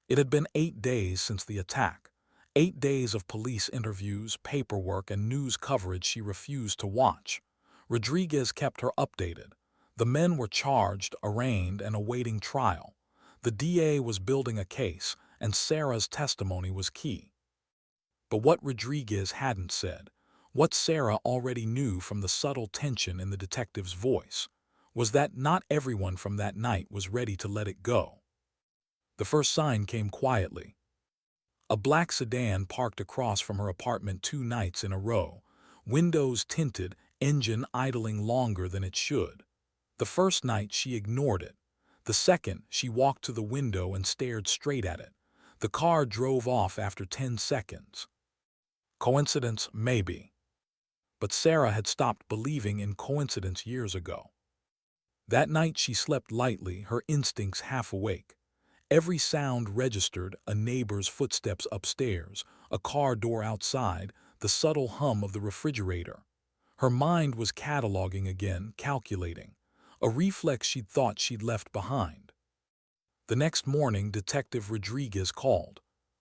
It had been 8 days since the attack. 8 days of police interviews, paperwork, and news coverage she refused to watch. Rodriguez kept her updated. The men were charged, arraigned, and awaiting trial. The DA was building a case, and Sarah's testimony was key. But what Rodriguez hadn't said, what Sarah already knew from the subtle tension in the detective's voice, was that not everyone from that night was ready to let it go. The first sign came quietly. A black sedan parked across from her apartment 2 nights in a row, windows tinted, engine idling longer than it should. The first night she ignored it. The second, she walked to the window and stared straight at it. The car drove off after 10 seconds. Coincidence? Maybe. But Sarah had stopped believing in coincidence years ago. That night she slept lightly, her instincts half awake. Every sound registered: a neighbor's footsteps upstairs, a car door outside, the subtle hum of the refrigerator. Her mind was cataloging again, calculating, a reflex she'd thought she'd left behind. The next morning, Detective Rodriguez called.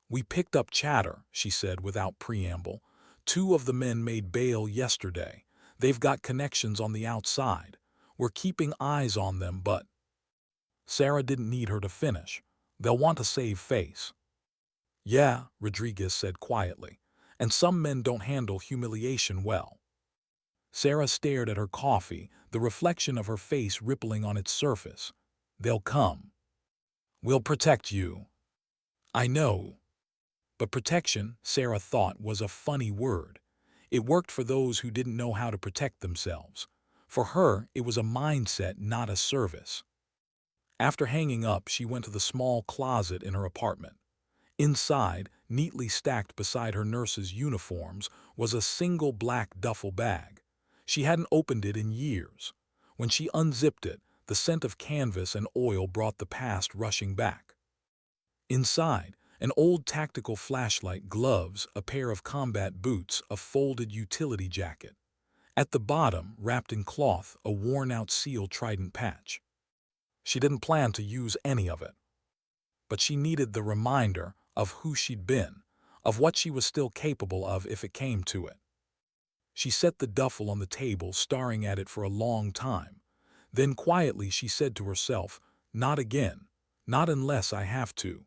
"We picked up chatter," she said without preamble. "2 of the men made bail yesterday. They've got connections on the outside. We're keeping eyes on them, but—" Sarah didn't need her to finish. "They'll want to save face." "Yeah," Rodriguez said quietly, "and some men don't handle humiliation well." Sarah stared at her coffee, the reflection of her face rippling on its surface. "They'll come. We'll protect you." "I know." But protection, Sarah thought, was a funny word. It worked for those who didn't know how to protect themselves. For her, it was a mindset, not a service. After hanging up, she went to the small closet in her apartment. Inside, neatly stacked beside her nurse's uniforms, was a single black duffel bag. She hadn't opened it in years. When she unzipped it, the scent of canvas and oil brought the past rushing back. Inside, an old tactical flashlight, gloves, a pair of combat boots, a folded utility jacket. At the bottom, wrapped in cloth, a worn-out seal trident patch. She didn't plan to use any of it. But she needed the reminder of who she'd been, of what she was still capable of if it came to it. She set the duffel on the table, staring at it for a long time. Then quietly she said to herself, "Not again. Not unless I have to."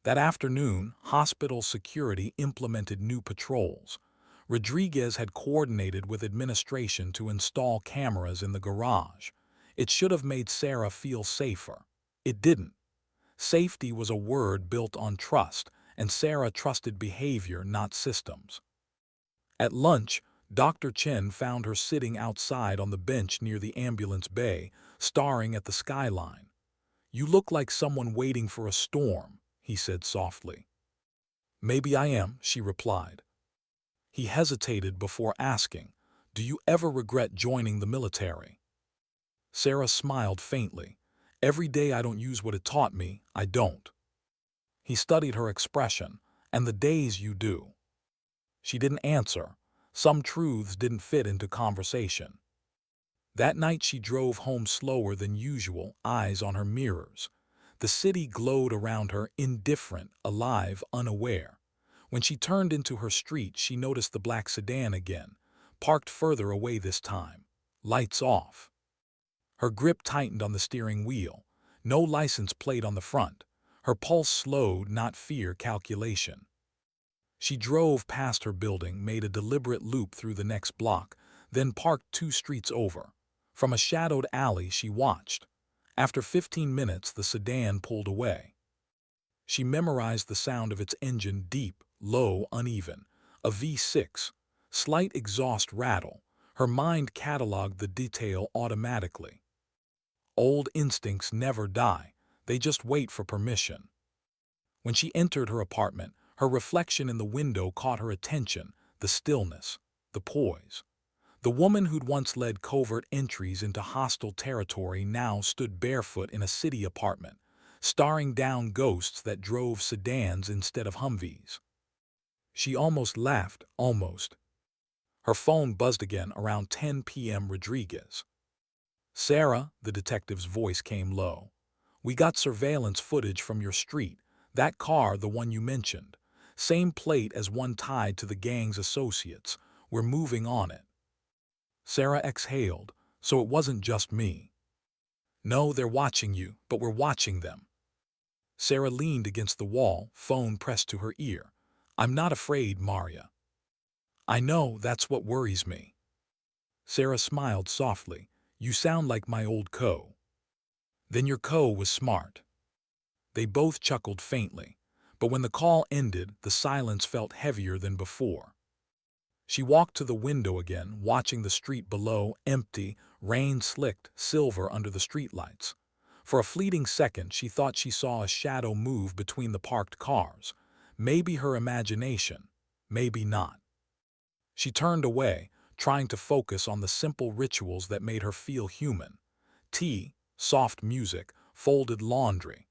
That afternoon, hospital security implemented new patrols. Rodriguez had coordinated with administration to install cameras in the garage. It should have made Sarah feel safer. It didn't. Safety was a word built on trust, and Sarah trusted behavior, not systems. At lunch, Dr. Chen found her sitting outside on the bench near the ambulance bay, staring at the skyline. "You look like someone waiting for a storm," he said softly. "Maybe I am," she replied. He hesitated before asking, "Do you ever regret joining the military?" Sarah smiled faintly. "Every day I don't use what it taught me, I don't." He studied her expression. "And the days you do." She didn't answer. Some truths didn't fit into conversation. That night she drove home slower than usual, eyes on her mirrors. The city glowed around her, indifferent, alive, unaware. When she turned into her street, she noticed the black sedan again, parked further away this time. Lights off. Her grip tightened on the steering wheel. No license plate on the front. Her pulse slowed, not fear, calculation. She drove past her building, made a deliberate loop through the next block, then parked 2 streets over. From a shadowed alley she watched. After 15 minutes, the sedan pulled away. She memorized the sound of its engine, deep, low, uneven. A V6. Slight exhaust rattle. Her mind cataloged the detail automatically. Old instincts never die. They just wait for permission. When she entered her apartment, her reflection in the window caught her attention, the stillness, the poise. The woman who'd once led covert entries into hostile territory now stood barefoot in a city apartment, staring down ghosts that drove sedans instead of Humvees. She almost laughed, almost. Her phone buzzed again around 10 p.m. Rodriguez. "Sarah," the detective's voice came low. "We got surveillance footage from your street. That car, the one you mentioned. Same plate as one tied to the gang's associates. We're moving on it." Sarah exhaled. "So it wasn't just me." "No, they're watching you, but we're watching them." Sarah leaned against the wall, phone pressed to her ear. "I'm not afraid, Maria." "I know, that's what worries me." Sarah smiled softly. "You sound like my old co." "Then your co was smart." They both chuckled faintly. But when the call ended, the silence felt heavier than before. She walked to the window again, watching the street below, empty, rain-slicked, silver under the streetlights. For a fleeting second, she thought she saw a shadow move between the parked cars. Maybe her imagination, maybe not. She turned away, trying to focus on the simple rituals that made her feel human. Tea, soft music, folded laundry.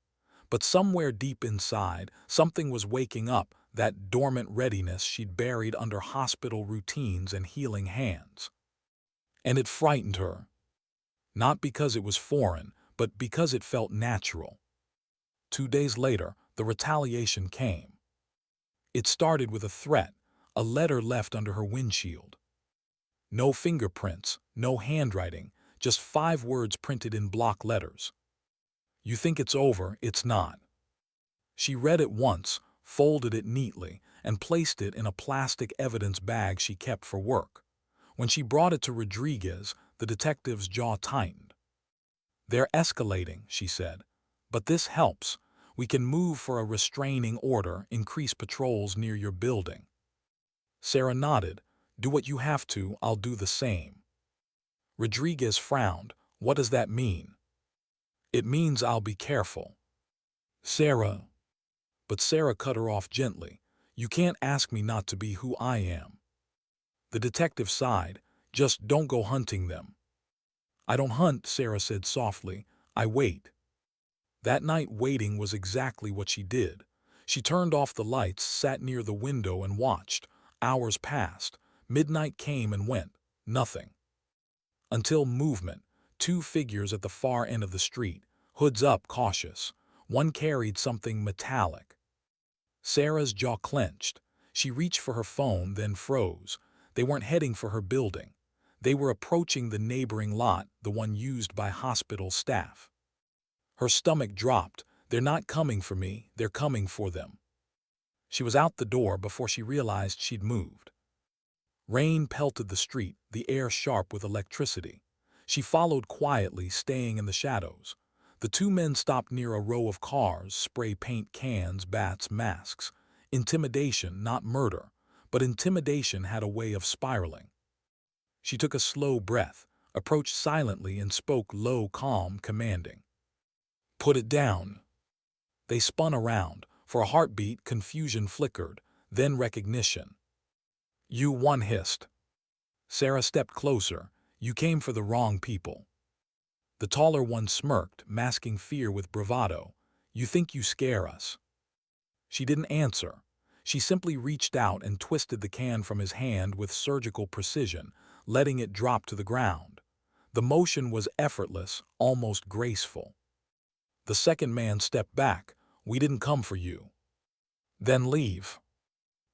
But somewhere deep inside, something was waking up, that dormant readiness she'd buried under hospital routines and healing hands. And it frightened her. Not because it was foreign, but because it felt natural. 2 days later, the retaliation came. It started with a threat, a letter left under her windshield. No fingerprints, no handwriting, just 5 words printed in block letters. "You think it's over, it's not." She read it once, folded it neatly, and placed it in a plastic evidence bag she kept for work. When she brought it to Rodriguez, the detective's jaw tightened. "They're escalating," she said. "But this helps. We can move for a restraining order, increase patrols near your building." Sarah nodded. "Do what you have to, I'll do the same." Rodriguez frowned. "What does that mean?" "It means I'll be careful." "Sarah." But Sarah cut her off gently. "You can't ask me not to be who I am." The detective sighed. Just don't go hunting them." "I don't hunt," Sarah said softly. "I wait." That night waiting was exactly what she did. She turned off the lights, sat near the window and watched. Hours passed. Midnight came and went. Nothing. Until movement. Two figures at the far end of the street, hoods up, cautious. One carried something metallic. Sarah's jaw clenched. She reached for her phone, then froze. They weren't heading for her building. They were approaching the neighboring lot, the one used by hospital staff. Her stomach dropped. "They're not coming for me, they're coming for them." She was out the door before she realized she'd moved. Rain pelted the street, the air sharp with electricity. She followed quietly, staying in the shadows. The two men stopped near a row of cars, spray paint cans, bats, masks. Intimidation, not murder, but intimidation had a way of spiraling. She took a slow breath, approached silently and spoke low, calm, commanding. "Put it down." They spun around. For a heartbeat, confusion flickered, then recognition. "You," one hissed. Sarah stepped closer. "You came for the wrong people." The taller one smirked, masking fear with bravado. "You think you scare us." She didn't answer. She simply reached out and twisted the can from his hand with surgical precision, letting it drop to the ground. The motion was effortless, almost graceful. The second man stepped back. "We didn't come for you." "Then leave."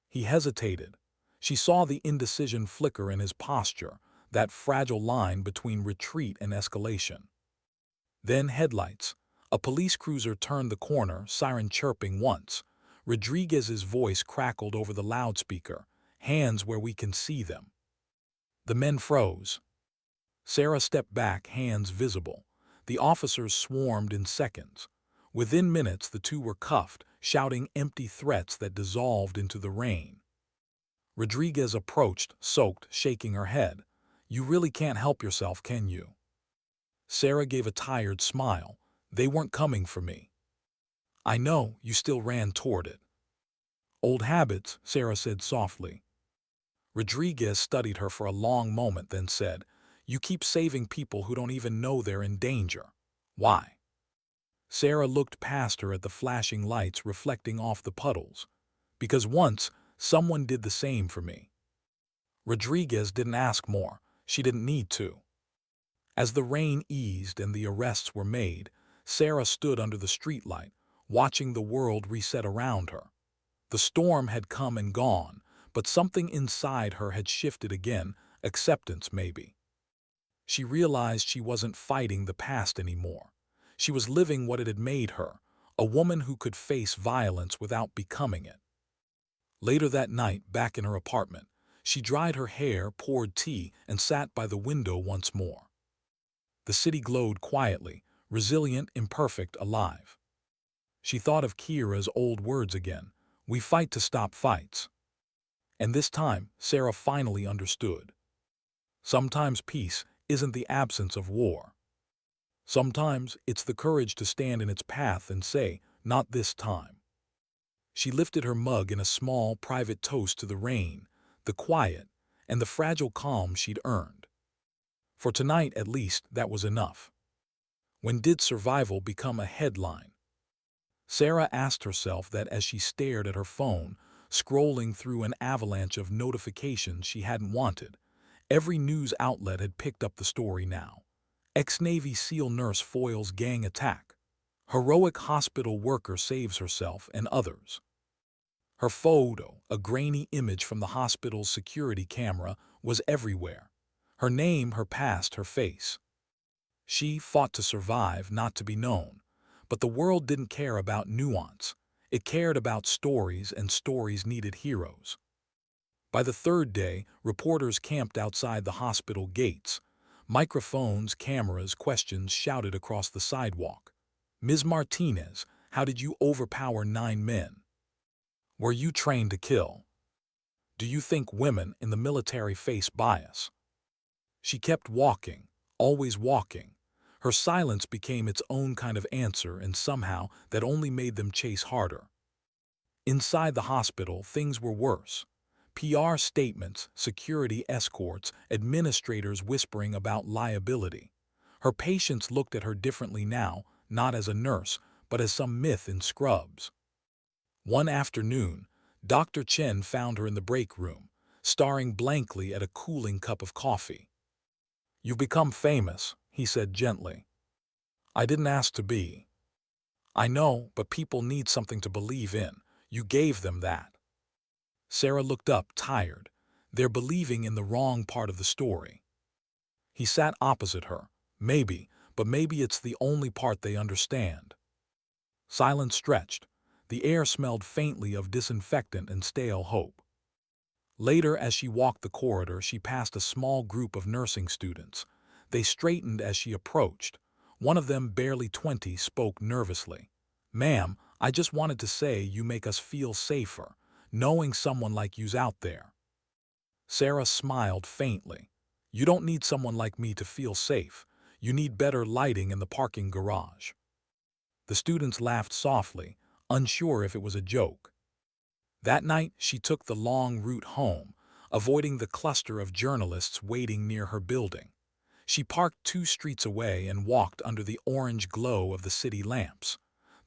He hesitated. She saw the indecision flicker in his posture, that fragile line between retreat and escalation. Then headlights. A police cruiser turned the corner, siren chirping once. Rodriguez's voice crackled over the loudspeaker. "Hands where we can see them." The men froze. Sarah stepped back, hands visible. The officers swarmed in seconds. Within minutes, the two were cuffed, shouting empty threats that dissolved into the rain. Rodriguez approached, soaked, shaking her head. "You really can't help yourself, can you?" Sarah gave a tired smile. "They weren't coming for me." "I know," you still ran toward it. "Old habits," Sarah said softly. Rodriguez studied her for a long moment, then said, "You keep saving people who don't even know they're in danger. Why?" Sarah looked past her at the flashing lights reflecting off the puddles. "Because once, someone did the same for me." Rodriguez didn't ask more. She didn't need to. As the rain eased and the arrests were made, Sarah stood under the streetlight, watching the world reset around her. The storm had come and gone, but something inside her had shifted again, acceptance maybe. She realized she wasn't fighting the past anymore. She was living what it had made her, a woman who could face violence without becoming it. Later that night, back in her apartment, she dried her hair, poured tea, and sat by the window once more. The city glowed quietly, resilient, imperfect, alive. She thought of Kira's old words again. "We fight to stop fights." And this time, Sarah finally understood. Sometimes peace isn't the absence of war. Sometimes it's the courage to stand in its path and say, "Not this time." She lifted her mug in a small, private toast to the rain, the quiet, and the fragile calm she'd earned. For tonight, at least, that was enough. When did survival become a headline? Sarah asked herself that as she stared at her phone, scrolling through an avalanche of notifications she hadn't wanted. Every news outlet had picked up the story now. Ex-Navy SEAL nurse foils gang attack. Heroic hospital worker saves herself and others. Her photo, a grainy image from the hospital's security camera, was everywhere. Her name, her past, her face. She fought to survive, not to be known. But the world didn't care about nuance. It cared about stories, and stories needed heroes. By the third day, reporters camped outside the hospital gates. Microphones, cameras, questions shouted across the sidewalk. "Ms. Martinez, how did you overpower 9 men? Were you trained to kill? Do you think women in the military face bias?" She kept walking, always walking. Her silence became its own kind of answer, and somehow that only made them chase harder. Inside the hospital, things were worse. PR statements, security escorts, administrators whispering about liability. Her patients looked at her differently now, not as a nurse, but as some myth in scrubs. One afternoon, Dr. Chen found her in the break room, staring blankly at a cooling cup of coffee. "You've become famous," he said gently. "I didn't ask to be." "I know, but people need something to believe in. You gave them that." Sarah looked up, tired. They're believing in the wrong part of the story. He sat opposite her. Maybe, but maybe it's the only part they understand. Silence stretched. The air smelled faintly of disinfectant and stale hope. Later, as she walked the corridor, she passed a small group of nursing students. They straightened as she approached. One of them, barely 20, spoke nervously. "Ma'am, I just wanted to say you make us feel safer, knowing someone like you's out there." Sarah smiled faintly. "You don't need someone like me to feel safe. You need better lighting in the parking garage." The students laughed softly, unsure if it was a joke. That night, she took the long route home, avoiding the cluster of journalists waiting near her building. She parked 2 streets away and walked under the orange glow of the city lamps.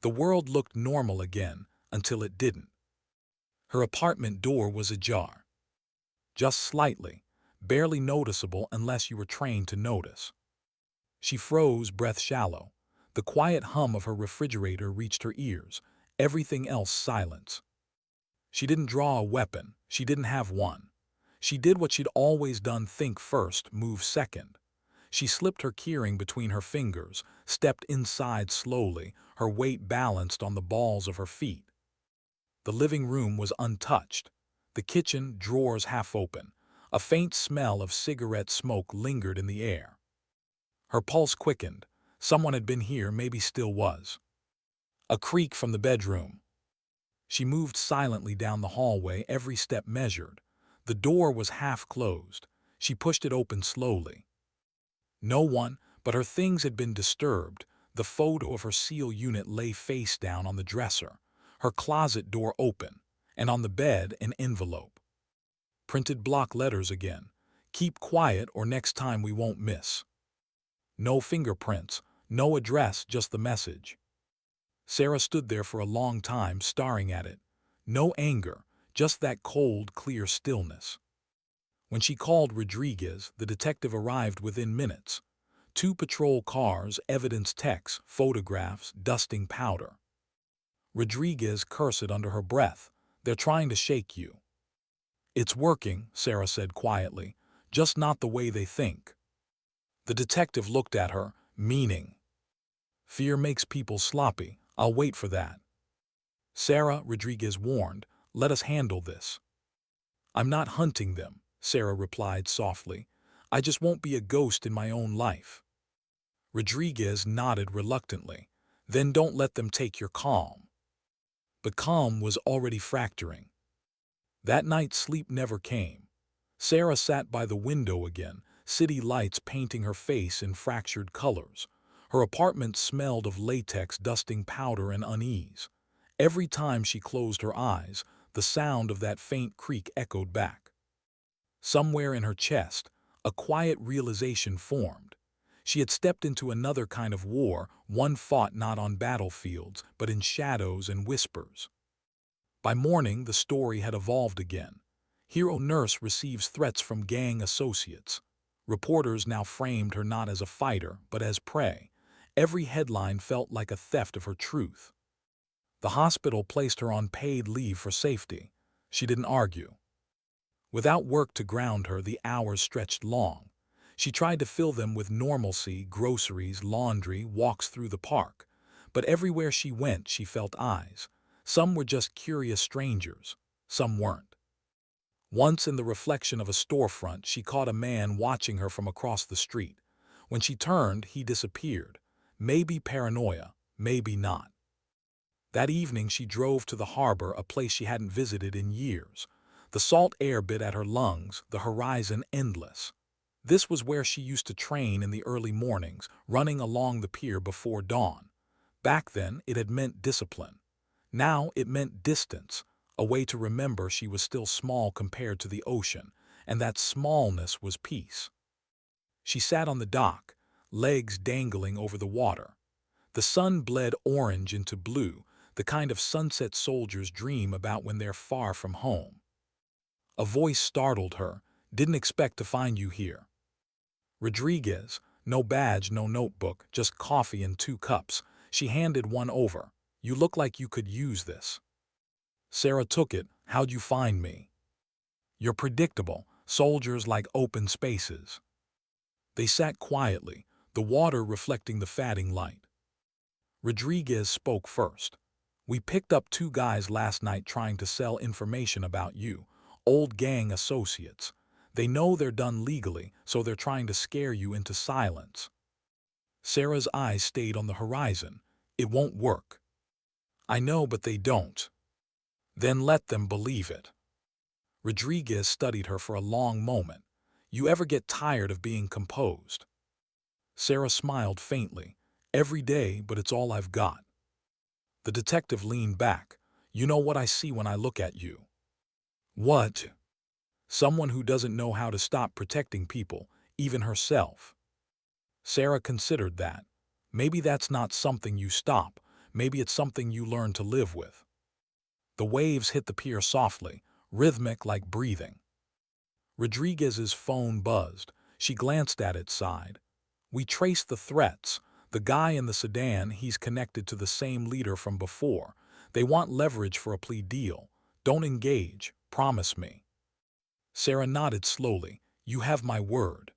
The world looked normal again, until it didn't. Her apartment door was ajar. Just slightly, barely noticeable unless you were trained to notice. She froze, breath shallow. The quiet hum of her refrigerator reached her ears, everything else silence. She didn't draw a weapon, she didn't have one. She did what she'd always done: think first, move second. She slipped her keyring between her fingers, stepped inside slowly, her weight balanced on the balls of her feet. The living room was untouched. The kitchen, drawers half open. A faint smell of cigarette smoke lingered in the air. Her pulse quickened. Someone had been here, maybe still was. A creak from the bedroom. She moved silently down the hallway, every step measured. The door was half closed. She pushed it open slowly. No one, but her things had been disturbed. The photo of her SEAL unit lay face down on the dresser, her closet door open, and on the bed an envelope. Printed block letters again. "Keep quiet or next time we won't miss." No fingerprints, no address, just the message. Sarah stood there for a long time, staring at it. No anger, just that cold, clear stillness. When she called Rodriguez, the detective arrived within minutes. 2 patrol cars, evidence techs, photographs, dusting powder. Rodriguez cursed under her breath. "They're trying to shake you." "It's working," Sarah said quietly, "just not the way they think." The detective looked at her, meaning. "Fear makes people sloppy. I'll wait for that." "Sarah," Rodriguez warned, "let us handle this." "I'm not hunting them," Sarah replied softly. "I just won't be a ghost in my own life." Rodriguez nodded reluctantly. "Then don't let them take your calm." But calm was already fracturing. That night sleep never came. Sarah sat by the window again, city lights painting her face in fractured colors. Her apartment smelled of latex, dusting powder, and unease. Every time she closed her eyes, the sound of that faint creak echoed back. Somewhere in her chest, a quiet realization formed. She had stepped into another kind of war, one fought not on battlefields, but in shadows and whispers. By morning, the story had evolved again. Hero nurse receives threats from gang associates. Reporters now framed her not as a fighter, but as prey. Every headline felt like a theft of her truth. The hospital placed her on paid leave for safety. She didn't argue. Without work to ground her, the hours stretched long. She tried to fill them with normalcy, groceries, laundry, walks through the park. But everywhere she went, she felt eyes. Some were just curious strangers. Some weren't. Once, in the reflection of a storefront, she caught a man watching her from across the street. When she turned, he disappeared. Maybe paranoia, maybe not. That evening she drove to the harbor, a place she hadn't visited in years. The salt air bit at her lungs, the horizon endless. This was where she used to train in the early mornings, running along the pier before dawn. Back then, it had meant discipline. Now it meant distance, a way to remember she was still small compared to the ocean, and that smallness was peace. She sat on the dock, legs dangling over the water. The sun bled orange into blue, the kind of sunset soldiers dream about when they're far from home. A voice startled her. "Didn't expect to find you here." Rodriguez, no badge, no notebook, just coffee and 2 cups. She handed one over. "You look like you could use this." Sarah took it. "How'd you find me?" "You're predictable. Soldiers like open spaces." They sat quietly, the water reflecting the fading light. Rodriguez spoke first. "We picked up 2 guys last night trying to sell information about you, old gang associates. They know they're done legally, so they're trying to scare you into silence." Sarah's eyes stayed on the horizon. "It won't work." "I know, but they don't." "Then let them believe it." Rodriguez studied her for a long moment. "You ever get tired of being composed?" Sarah smiled faintly. "Every day, but it's all I've got." The detective leaned back. "You know what I see when I look at you?" "What?" "Someone who doesn't know how to stop protecting people, even herself." Sarah considered that. "Maybe that's not something you stop. Maybe it's something you learn to live with." The waves hit the pier softly, rhythmic like breathing. Rodriguez's phone buzzed. She glanced at it, sighed. "We traced the threats. The guy in the sedan, he's connected to the same leader from before. They want leverage for a plea deal. Don't engage. Promise me." Sarah nodded slowly. "You have my word."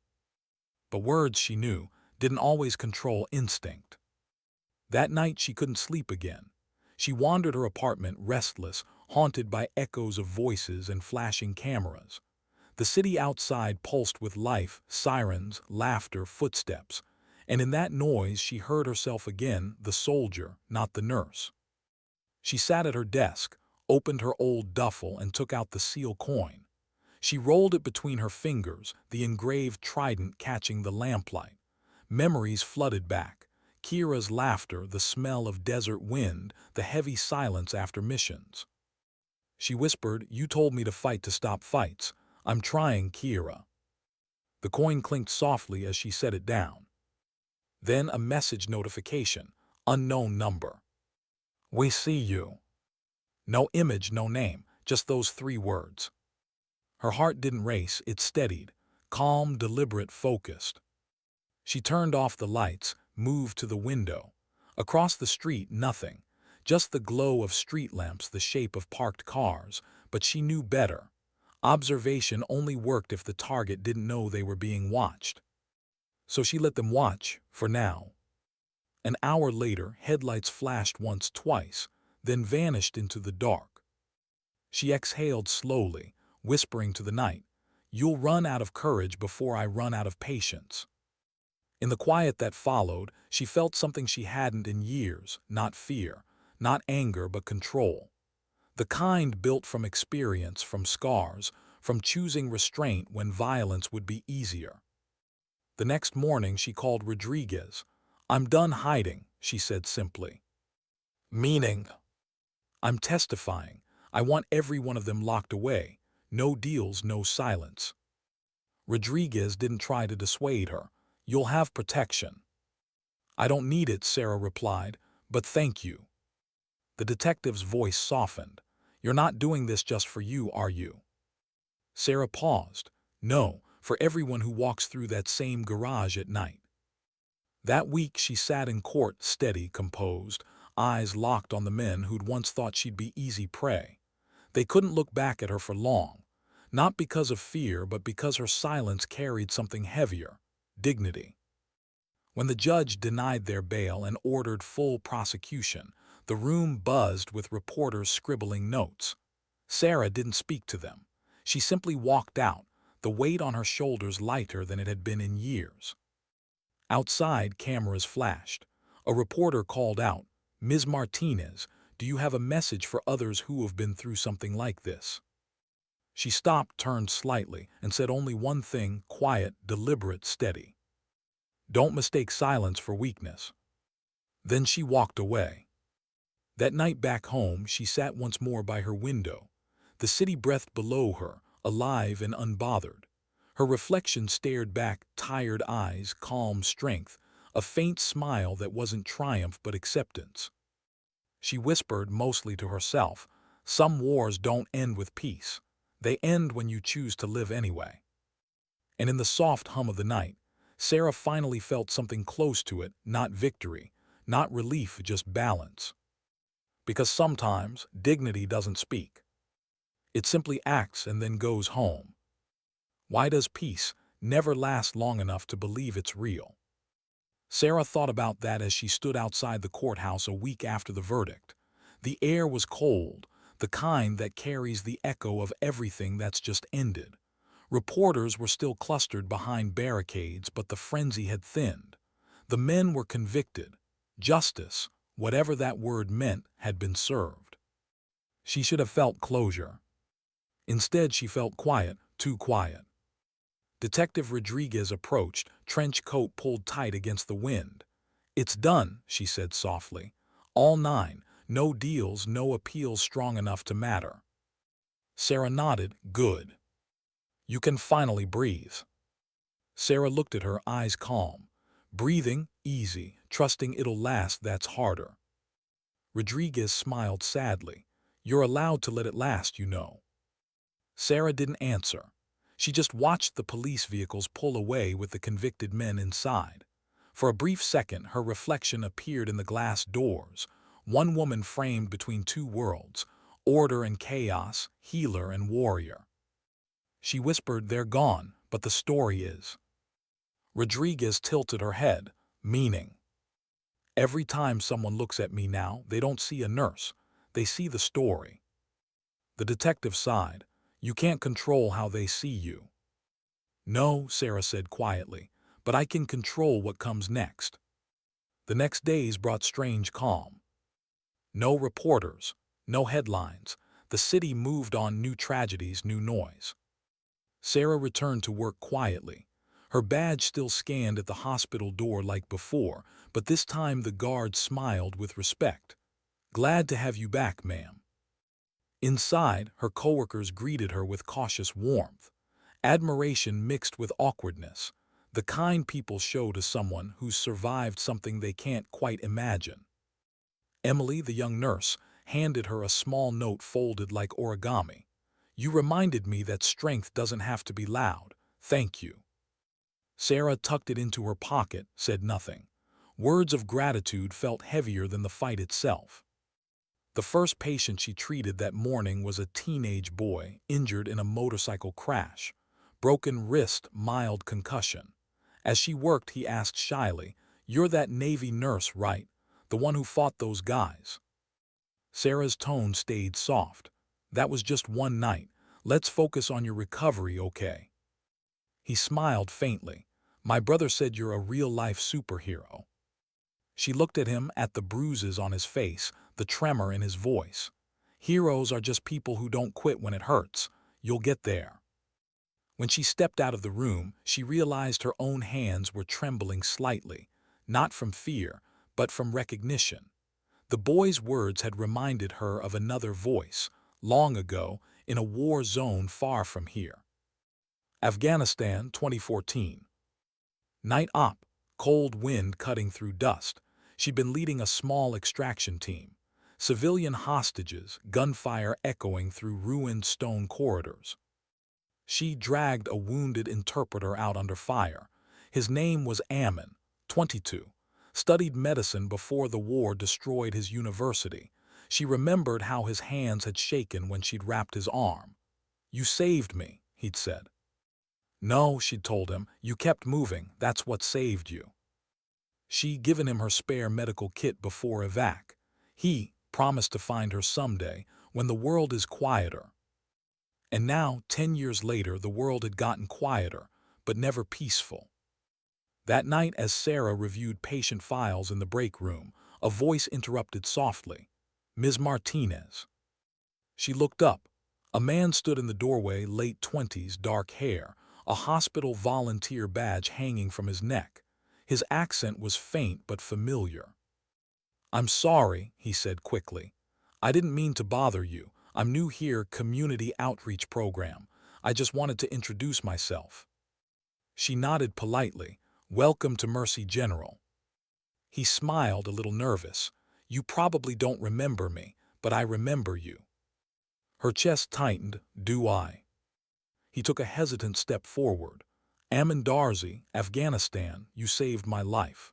But words, she knew, didn't always control instinct. That night she couldn't sleep again. She wandered her apartment restless, haunted by echoes of voices and flashing cameras. The city outside pulsed with life, sirens, laughter, footsteps. And in that noise she heard herself again, the soldier, not the nurse. She sat at her desk, opened her old duffel and took out the seal coin. She rolled it between her fingers, the engraved trident catching the lamplight. Memories flooded back. Kira's laughter, the smell of desert wind, the heavy silence after missions. She whispered, "You told me to fight to stop fights. I'm trying, Kira." The coin clinked softly as she set it down. Then a message notification. Unknown number. "We see you." No image, no name, just those 3 words. Her heart didn't race, it steadied. Calm, deliberate, focused. She turned off the lights, moved to the window. Across the street, nothing. Just the glow of street lamps, the shape of parked cars. But she knew better. Observation only worked if the target didn't know they were being watched. So she let them watch, for now. An hour later, headlights flashed once, twice, then vanished into the dark. She exhaled slowly, whispering to the night, "You'll run out of courage before I run out of patience." In the quiet that followed, she felt something she hadn't in years, not fear, not anger, but control. The kind built from experience, from scars, from choosing restraint when violence would be easier. The next morning she called Rodriguez. "I'm done hiding," she said simply. "Meaning?" "I'm testifying. I want every one of them locked away. No deals, no silence." Rodriguez didn't try to dissuade her. "You'll have protection." "I don't need it," Sarah replied, "but thank you." The detective's voice softened. "You're not doing this just for you, are you?" Sarah paused. "No, for everyone who walks through that same garage at night." That week she sat in court, steady, composed, eyes locked on the men who'd once thought she'd be easy prey. They couldn't look back at her for long, not because of fear, but because her silence carried something heavier: dignity. When the judge denied their bail and ordered full prosecution, the room buzzed with reporters scribbling notes. Sarah didn't speak to them. She simply walked out, the weight on her shoulders lighter than it had been in years. Outside, cameras flashed. A reporter called out, "Ms. Martinez, do you have a message for others who have been through something like this?" She stopped, turned slightly, and said only one thing, quiet, deliberate, steady. "Don't mistake silence for weakness." Then she walked away. That night back home, she sat once more by her window. The city breathed below her, alive and unbothered. Her reflection stared back, tired eyes, calm strength, a faint smile that wasn't triumph but acceptance. She whispered, mostly to herself, "Some wars don't end with peace. They end when you choose to live anyway." And in the soft hum of the night, Sarah finally felt something close to it, not victory, not relief, just balance. Because sometimes dignity doesn't speak. It simply acts and then goes home. Why does peace never last long enough to believe it's real? Sarah thought about that as she stood outside the courthouse a week after the verdict. The air was cold, the kind that carries the echo of everything that's just ended. Reporters were still clustered behind barricades, but the frenzy had thinned. The men were convicted. Justice, whatever that word meant, had been served. She should have felt closure. Instead, she felt quiet, too quiet. Detective Rodriguez approached, trench coat pulled tight against the wind. "It's done," she said softly. "All 9, no deals, no appeals strong enough to matter." Sarah nodded. "Good. You can finally breathe." Sarah looked at her, eyes calm. "Breathing, easy, trusting it'll last, that's harder." Rodriguez smiled sadly. "You're allowed to let it last, you know." Sarah didn't answer. She just watched the police vehicles pull away with the convicted men inside. For a brief second, her reflection appeared in the glass doors, one woman framed between two worlds, order and chaos, healer and warrior. She whispered, "They're gone, but the story is." Rodriguez tilted her head, meaning. "Every time someone looks at me now, they don't see a nurse. They see the story." The detective sighed. "You can't control how they see you." "No," Sarah said quietly, "but I can control what comes next." The next days brought strange calm. No reporters, no headlines. The city moved on, new tragedies, new noise. Sarah returned to work quietly. Her badge still scanned at the hospital door like before, but this time the guard smiled with respect. "Glad to have you back, ma'am." Inside, her coworkers greeted her with cautious warmth. Admiration mixed with awkwardness, the kind people show to someone who's survived something they can't quite imagine. Emily, the young nurse, handed her a small note folded like origami. "You reminded me that strength doesn't have to be loud. Thank you." Sarah tucked it into her pocket, said nothing. Words of gratitude felt heavier than the fight itself. The first patient she treated that morning was a teenage boy injured in a motorcycle crash. Broken wrist, mild concussion. As she worked, he asked shyly, "You're that Navy nurse, right? The one who fought those guys?" Sarah's tone stayed soft. "That was just one night. Let's focus on your recovery, okay?" He smiled faintly. "My brother said you're a real-life superhero." She looked at him, at the bruises on his face, the tremor in his voice. "Heroes are just people who don't quit when it hurts. You'll get there." When she stepped out of the room, she realized her own hands were trembling slightly, not from fear, but from recognition. The boy's words had reminded her of another voice, long ago, in a war zone far from here. Afghanistan, 2014. Night op, cold wind cutting through dust. She'd been leading a small extraction team. Civilian hostages, gunfire echoing through ruined stone corridors. She dragged a wounded interpreter out under fire. His name was Ammon, 22. Studied medicine before the war destroyed his university. She remembered how his hands had shaken when she'd wrapped his arm. "You saved me," he'd said. "No," she'd told him, "you kept moving, that's what saved you." She'd given him her spare medical kit before evac. He promised to find her someday, when the world is quieter. And now, 10 years later, the world had gotten quieter, but never peaceful. That night, as Sarah reviewed patient files in the break room, a voice interrupted softly. "Ms. Martinez." She looked up. A man stood in the doorway, late 20s, dark hair, a hospital volunteer badge hanging from his neck. His accent was faint but familiar. I'm sorry, he said quickly. I didn't mean to bother you. I'm new here, community outreach program. I just wanted to introduce myself. She nodded politely. Welcome to Mercy General. He smiled, a little nervous. You probably don't remember me, but I remember you. Her chest tightened. Do I? He took a hesitant step forward. Amin Darzi, Afghanistan, you saved my life.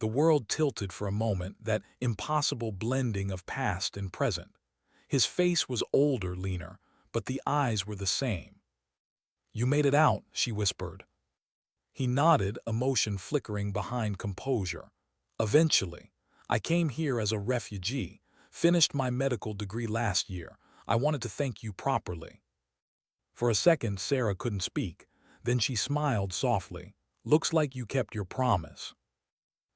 The world tilted for a moment, that impossible blending of past and present. His face was older, leaner, but the eyes were the same. You made it out, she whispered. He nodded, emotion flickering behind composure. Eventually. I came here as a refugee, finished my medical degree last year. I wanted to thank you properly. For a second, Sarah couldn't speak. Then she smiled softly. Looks like you kept your promise.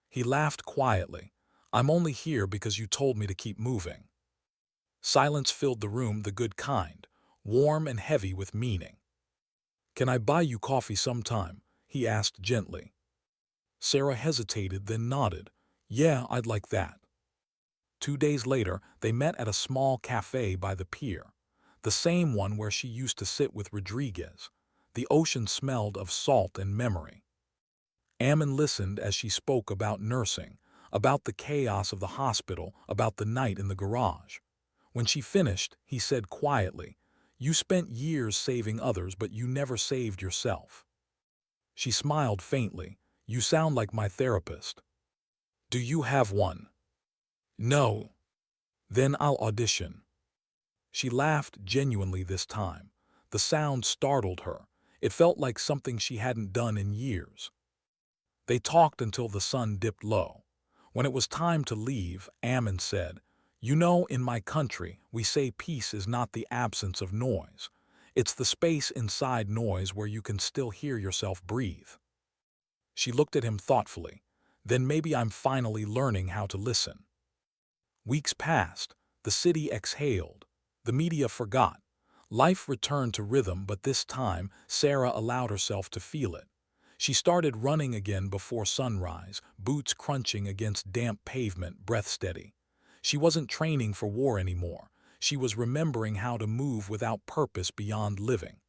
He laughed quietly. I'm only here because you told me to keep moving. Silence filled the room, the good kind, warm and heavy with meaning. Can I buy you coffee sometime? He asked gently. Sarah hesitated, then nodded. Yeah, I'd like that. 2 days later, they met at a small cafe by the pier, the same one where she used to sit with Rodriguez. The ocean smelled of salt and memory. Ammon listened as she spoke about nursing, about the chaos of the hospital, about the night in the garage. When she finished, he said quietly, You spent years saving others, but you never saved yourself. She smiled faintly. You sound like my therapist. Do you have one? No. Then I'll audition. She laughed genuinely this time. The sound startled her. It felt like something she hadn't done in years. They talked until the sun dipped low. When it was time to leave, Ammon said, You know, in my country, we say peace is not the absence of noise. It's the space inside noise where you can still hear yourself breathe. She looked at him thoughtfully. Then maybe I'm finally learning how to listen. Weeks passed. The city exhaled. The media forgot. Life returned to rhythm, but this time, Sarah allowed herself to feel it. She started running again before sunrise, boots crunching against damp pavement, breath steady. She wasn't training for war anymore. She was remembering how to move without purpose beyond living.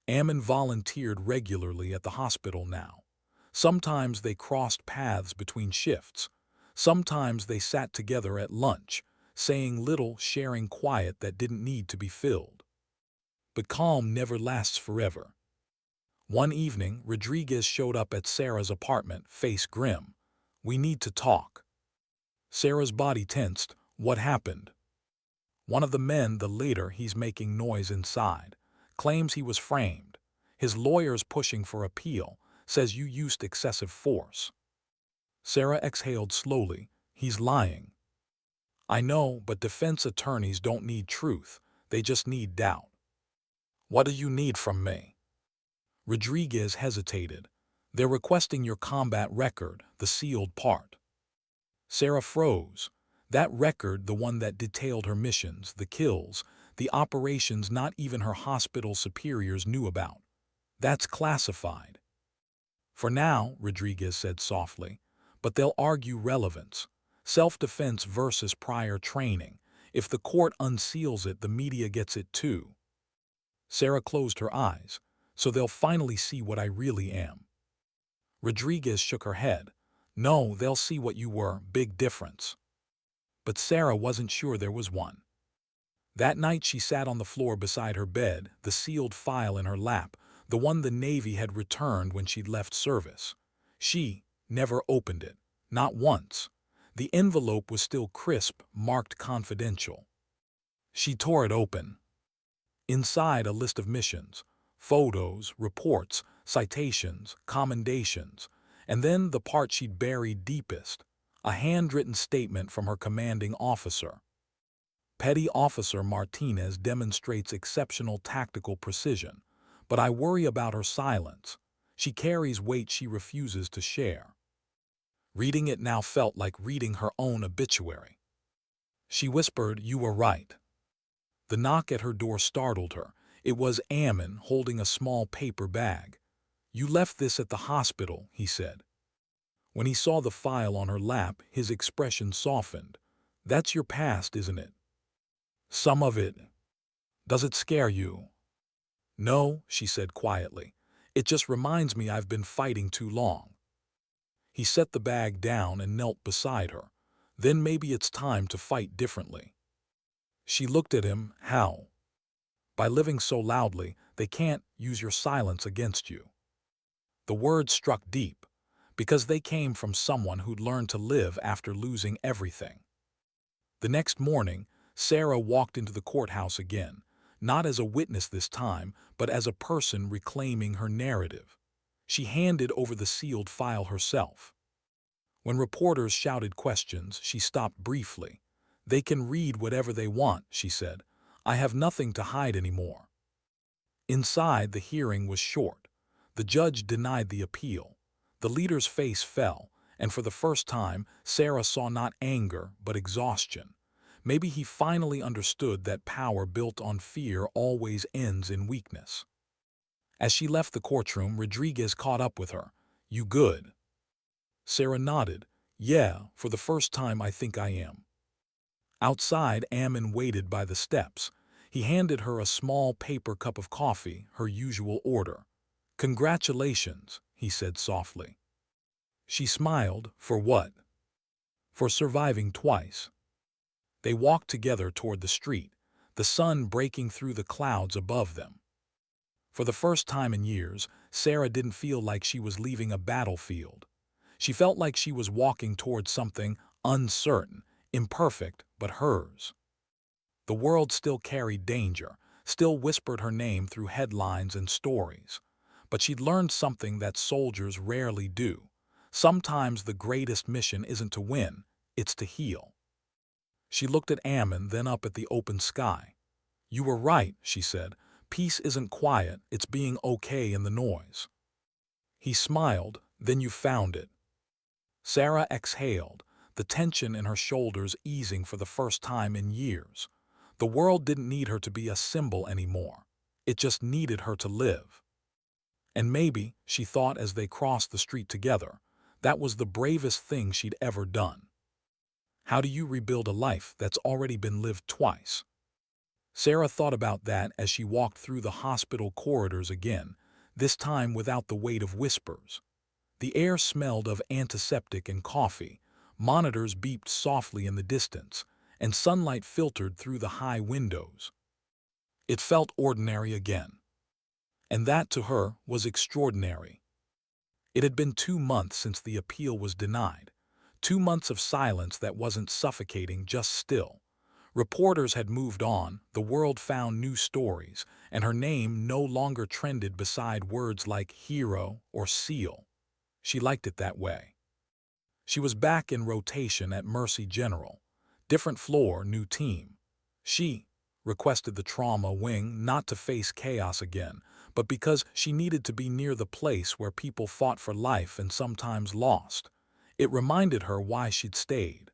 Ammon volunteered regularly at the hospital now. Sometimes they crossed paths between shifts. Sometimes they sat together at lunch, saying little, sharing quiet that didn't need to be filled. But calm never lasts forever. One evening, Rodriguez showed up at Sarah's apartment, face grim. We need to talk. Sarah's body tensed. What happened? One of the men, the leader, he's making noise inside, claims he was framed. His lawyer's pushing for appeal, says you used excessive force. Sarah exhaled slowly. He's lying. I know, but defense attorneys don't need truth. They just need doubt. What do you need from me? Rodriguez hesitated. They're requesting your combat record, the sealed part. Sarah froze. That record, the one that detailed her missions, the kills, the operations not even her hospital superiors knew about. That's classified. For now, Rodriguez said softly, but they'll argue relevance. Self-defense versus prior training. If the court unseals it, the media gets it too. Sarah closed her eyes. So they'll finally see what I really am. Rodriguez shook her head. No, they'll see what you were, big difference. But Sarah wasn't sure there was one. That night she sat on the floor beside her bed, the sealed file in her lap, the one the Navy had returned when she'd left service. She never opened it, not once. The envelope was still crisp, marked confidential. She tore it open. Inside, a list of missions, photos, reports, citations, commendations, and then the part she'd buried deepest, a handwritten statement from her commanding officer. Petty Officer Martinez demonstrates exceptional tactical precision, but I worry about her silence. She carries weight she refuses to share. Reading it now felt like reading her own obituary. She whispered, You were right. The knock at her door startled her. It was Ammon holding a small paper bag. You left this at the hospital, he said. When he saw the file on her lap, his expression softened. "That's your past, isn't it? Some of it. Does it scare you?" "No," she said quietly. "It just reminds me I've been fighting too long." He set the bag down and knelt beside her. "Then maybe it's time to fight differently." She looked at him. "How?" "By living so loudly, they can't use your silence against you." The words struck deep, because they came from someone who'd learned to live after losing everything. The next morning, Sarah walked into the courthouse again, not as a witness this time, but as a person reclaiming her narrative. She handed over the sealed file herself. When reporters shouted questions, she stopped briefly. "They can read whatever they want," she said. "I have nothing to hide anymore." Inside, the hearing was short. The judge denied the appeal. The leader's face fell, and for the first time, Sarah saw not anger, but exhaustion. Maybe he finally understood that power built on fear always ends in weakness. As she left the courtroom, Rodriguez caught up with her. "You good?" Sarah nodded. "Yeah, for the first time I think I am." Outside, Ammon waited by the steps. He handed her a small paper cup of coffee, her usual order. "Congratulations," he said softly. She smiled. "For what?" "For surviving twice." They walked together toward the street, the sun breaking through the clouds above them. For the first time in years, Sarah didn't feel like she was leaving a battlefield. She felt like she was walking toward something uncertain, imperfect, but hers. The world still carried danger, still whispered her name through headlines and stories. But she'd learned something that soldiers rarely do. Sometimes the greatest mission isn't to win, it's to heal. She looked at Ammon, then up at the open sky. "You were right," she said. "Peace isn't quiet, it's being okay in the noise." He smiled. "Then you found it." Sarah exhaled, the tension in her shoulders easing for the first time in years. The world didn't need her to be a symbol anymore. It just needed her to live. And maybe, she thought as they crossed the street together, that was the bravest thing she'd ever done. How do you rebuild a life that's already been lived twice? Sarah thought about that as she walked through the hospital corridors again, this time without the weight of whispers. The air smelled of antiseptic and coffee, monitors beeped softly in the distance, and sunlight filtered through the high windows. It felt ordinary again. And that, to her, was extraordinary. It had been 2 months since the appeal was denied. 2 months of silence that wasn't suffocating, just still. Reporters had moved on, the world found new stories, and her name no longer trended beside words like hero or seal. She liked it that way. She was back in rotation at Mercy General. Different floor, new team. She requested the trauma wing not to face chaos again, but because she needed to be near the place where people fought for life and sometimes lost. It reminded her why she'd stayed.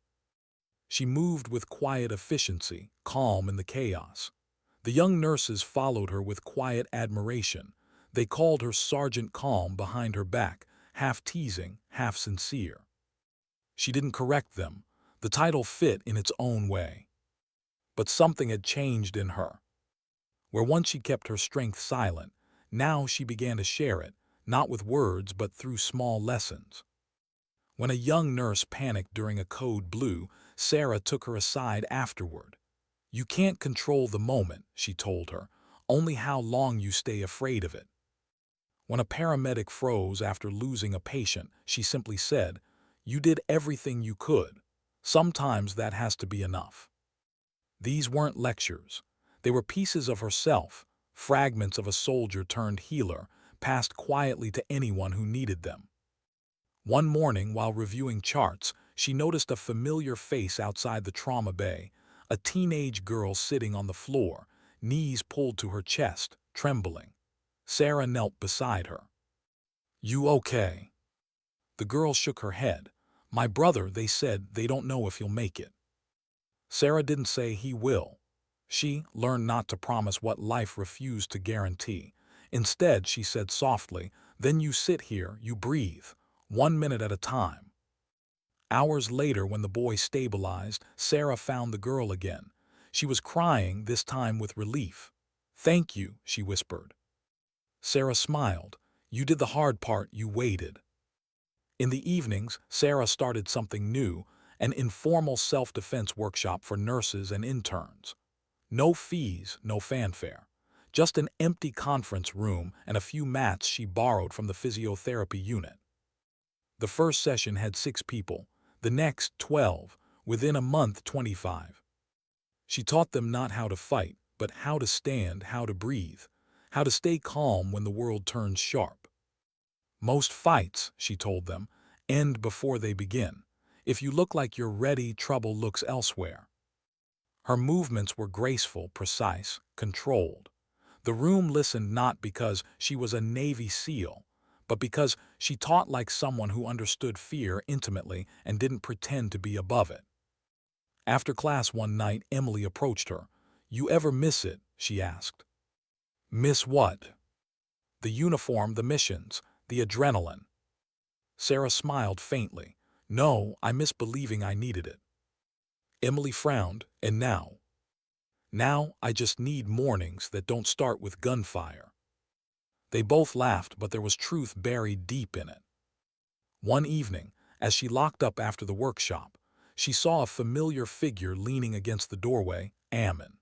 She moved with quiet efficiency, calm in the chaos. The young nurses followed her with quiet admiration. They called her Sergeant Calm behind her back, half teasing, half sincere. She didn't correct them. The title fit in its own way. But something had changed in her. Where once she kept her strength silent, now she began to share it, not with words but through small lessons. When a young nurse panicked during a code blue, Sarah took her aside afterward. "You can't control the moment," she told her, "only how long you stay afraid of it." When a paramedic froze after losing a patient, she simply said, "You did everything you could. Sometimes that has to be enough." These weren't lectures. They were pieces of herself, fragments of a soldier turned healer, passed quietly to anyone who needed them. One morning, while reviewing charts, she noticed a familiar face outside the trauma bay, a teenage girl sitting on the floor, knees pulled to her chest, trembling. Sarah knelt beside her. "You okay?" The girl shook her head. "My brother, they said they don't know if he'll make it." Sarah didn't say he will. She learned not to promise what life refused to guarantee. Instead, she said softly, "Then you sit here, you breathe, 1 minute at a time. Hours later, when the boy stabilized, Sarah found the girl again. She was crying, this time with relief. "Thank you," she whispered. Sarah smiled. "You did the hard part, you waited." In the evenings, Sarah started something new, an informal self-defense workshop for nurses and interns. No fees, no fanfare. Just an empty conference room and a few mats she borrowed from the physiotherapy unit. The first session had 6 people, the next 12, within a month 25. She taught them not how to fight, but how to stand, how to breathe, how to stay calm when the world turns sharp. Most fights, she told them, end before they begin. If you look like you're ready, trouble looks elsewhere. Her movements were graceful, precise, controlled. The room listened not because she was a Navy SEAL, but because she taught like someone who understood fear intimately and didn't pretend to be above it. After class one night, Emily approached her. "You ever miss it?" she asked. "Miss what?" "The uniform, the missions, the adrenaline." Sarah smiled faintly. "No, I miss believing I needed it." Emily frowned. "And now?" "Now, I just need mornings that don't start with gunfire." They both laughed, but there was truth buried deep in it. One evening, as she locked up after the workshop, she saw a familiar figure leaning against the doorway, Ammon.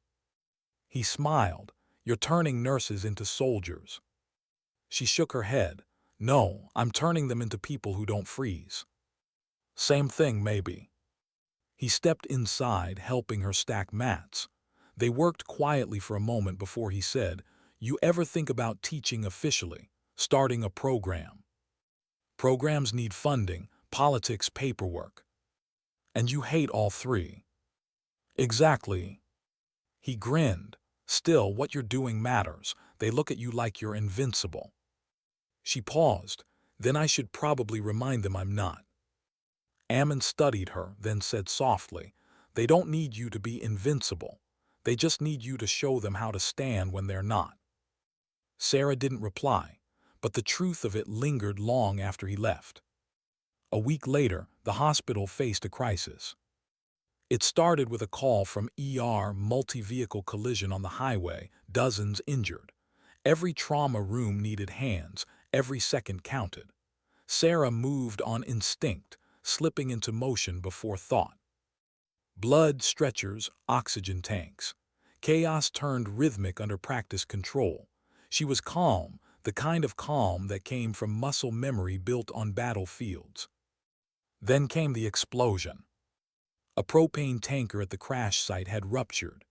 He smiled. "You're turning nurses into soldiers." She shook her head. "No, I'm turning them into people who don't freeze." "Same thing, maybe." He stepped inside, helping her stack mats. They worked quietly for a moment before he said, "You ever think about teaching officially, starting a program?" "Programs need funding, politics, paperwork." "And you hate all three." "Exactly." He grinned. "Still, what you're doing matters. They look at you like you're invincible." She paused. "Then I should probably remind them I'm not." Ammon studied her, then said softly, "They don't need you to be invincible. They just need you to show them how to stand when they're not." Sarah didn't reply, but the truth of it lingered long after he left. A week later, the hospital faced a crisis. It started with a call from ER, multi-vehicle collision on the highway, dozens injured. Every trauma room needed hands, every second counted. Sarah moved on instinct, slipping into motion before thought. Blood, stretchers, oxygen tanks. Chaos turned rhythmic under practice control. She was calm, the kind of calm that came from muscle memory built on battlefields. Then came the explosion. A propane tanker at the crash site had ruptured.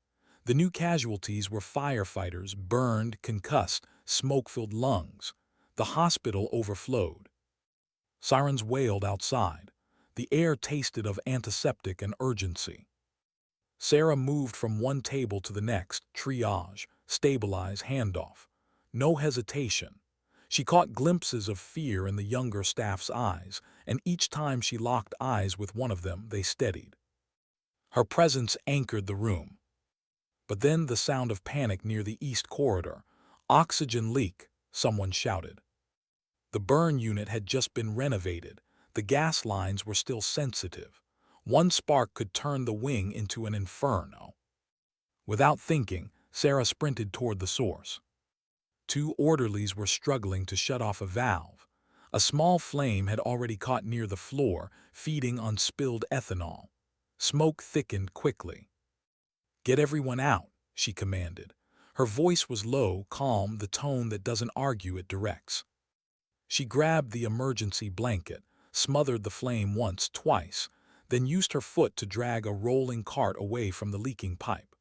The new casualties were firefighters, burned, concussed, smoke-filled lungs. The hospital overflowed. Sirens wailed outside. The air tasted of antiseptic and urgency. Sarah moved from one table to the next, triage, stabilize, handoff. No hesitation. She caught glimpses of fear in the younger staff's eyes, and each time she locked eyes with one of them, they steadied. Her presence anchored the room. But then the sound of panic near the east corridor. "Oxygen leak," someone shouted. The burn unit had just been renovated. The gas lines were still sensitive. One spark could turn the wing into an inferno. Without thinking, Sarah sprinted toward the source. 2 orderlies were struggling to shut off a valve. A small flame had already caught near the floor, feeding on spilled ethanol. Smoke thickened quickly. "Get everyone out," she commanded. Her voice was low, calm, the tone that doesn't argue, it directs. She grabbed the emergency blanket, smothered the flame once, twice, then used her foot to drag a rolling cart away from the leaking pipe.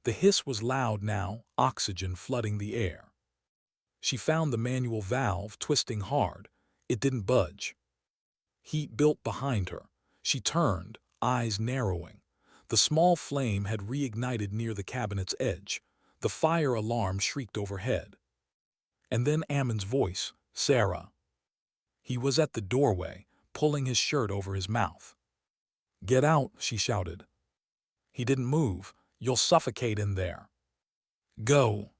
The hiss was loud now, oxygen flooding the air. She found the manual valve, twisting hard. It didn't budge. Heat built behind her. She turned, eyes narrowing. The small flame had reignited near the cabinet's edge. The fire alarm shrieked overhead. And then Ammon's voice, "Sarah." He was at the doorway, pulling his shirt over his mouth. "Get out," she shouted. He didn't move. "You'll suffocate in there." "Go."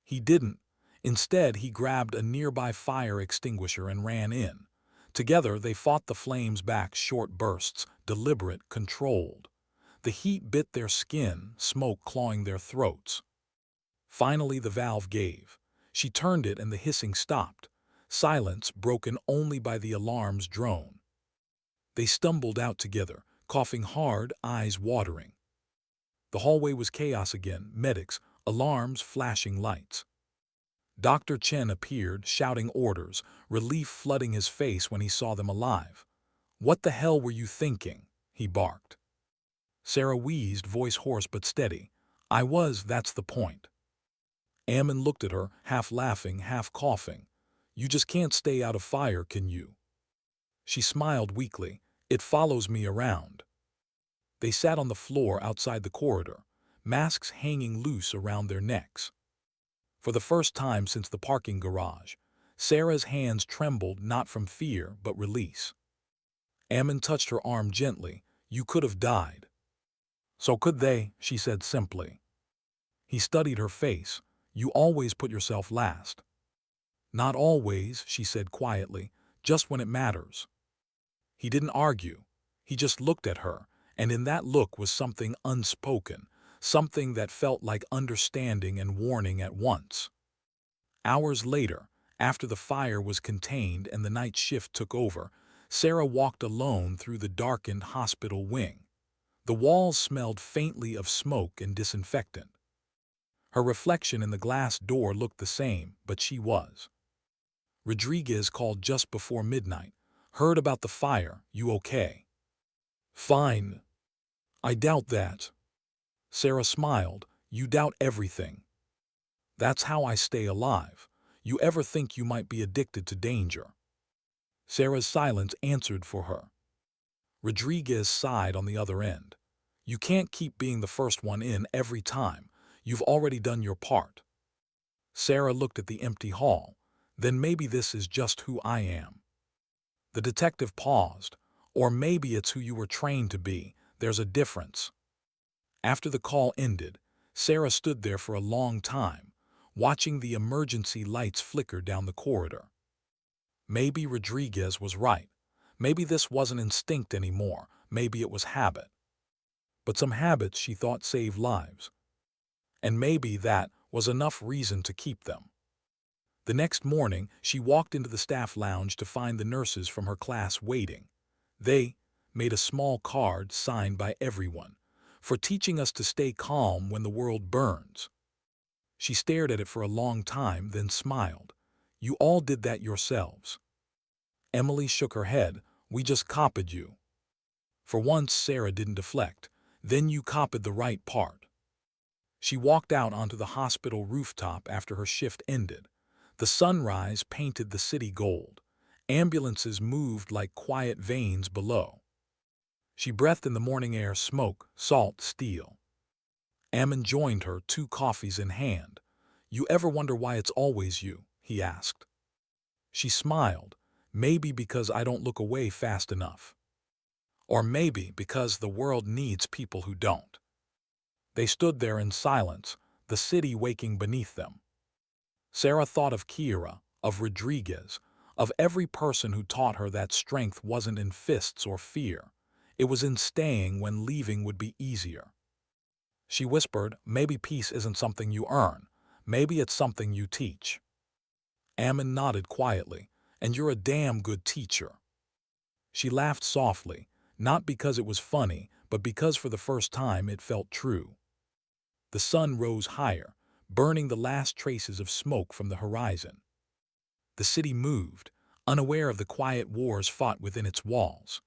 He didn't. Instead, he grabbed a nearby fire extinguisher and ran in. Together, they fought the flames back short bursts, deliberate, controlled. The heat bit their skin, smoke clawing their throats. Finally, the valve gave. She turned it and the hissing stopped. Silence broken only by the alarm's drone. They stumbled out together, coughing hard, eyes watering. The hallway was chaos again, medics, alarms, flashing lights. Dr. Chen appeared, shouting orders, relief flooding his face when he saw them alive. "What the hell were you thinking?" he barked. Sarah wheezed, voice hoarse but steady. That's the point." Ammon looked at her, half laughing, half coughing. "You just can't stay out of fire, can you?" She smiled weakly. "It follows me around." They sat on the floor outside the corridor, masks hanging loose around their necks. For the first time since the parking garage, Sarah's hands trembled not from fear but release. Ammon touched her arm gently. "You could have died." "So could they," she said simply. He studied her face. "You always put yourself last." "Not always," she said quietly, "just when it matters." He didn't argue. He just looked at her, and in that look was something unspoken, something that felt like understanding and warning at once. Hours later, after the fire was contained and the night shift took over, Sarah walked alone through the darkened hospital wing. The walls smelled faintly of smoke and disinfectant. Her reflection in the glass door looked the same, but she was. Rodriguez called just before midnight. "Heard about the fire, you okay?" "Fine." "I doubt that." Sarah smiled. "You doubt everything." "That's how I stay alive. You ever think you might be addicted to danger?" Sarah's silence answered for her. Rodriguez sighed on the other end. "You can't keep being the first one in every time. You've already done your part." Sarah looked at the empty hall. "Then maybe this is just who I am." The detective paused. "Or maybe it's who you were trained to be. There's a difference." After the call ended, Sarah stood there for a long time, watching the emergency lights flicker down the corridor. Maybe Rodriguez was right. Maybe this wasn't instinct anymore. Maybe it was habit. But some habits, she thought, save lives. And maybe that was enough reason to keep them. The next morning, she walked into the staff lounge to find the nurses from her class waiting. They made a small card signed by everyone, "For teaching us to stay calm when the world burns." She stared at it for a long time, then smiled. "You all did that yourselves." Emily shook her head. "We just copied you." For once, Sarah didn't deflect. "Then you copied the right part." She walked out onto the hospital rooftop after her shift ended. The sunrise painted the city gold. Ambulances moved like quiet veins below. She breathed in the morning air, smoke, salt, steel. Ammon joined her, 2 coffees in hand. "You ever wonder why it's always you?" he asked. She smiled. "Maybe because I don't look away fast enough. Or maybe because the world needs people who don't." They stood there in silence, the city waking beneath them. Sarah thought of Kiera, of Rodriguez, of every person who taught her that strength wasn't in fists or fear. It was in staying when leaving would be easier. She whispered, "Maybe peace isn't something you earn. Maybe it's something you teach." Ammon nodded quietly. "And you're a damn good teacher." She laughed softly, not because it was funny, but because for the first time it felt true. The sun rose higher, burning the last traces of smoke from the horizon. The city moved, unaware of the quiet wars fought within its walls.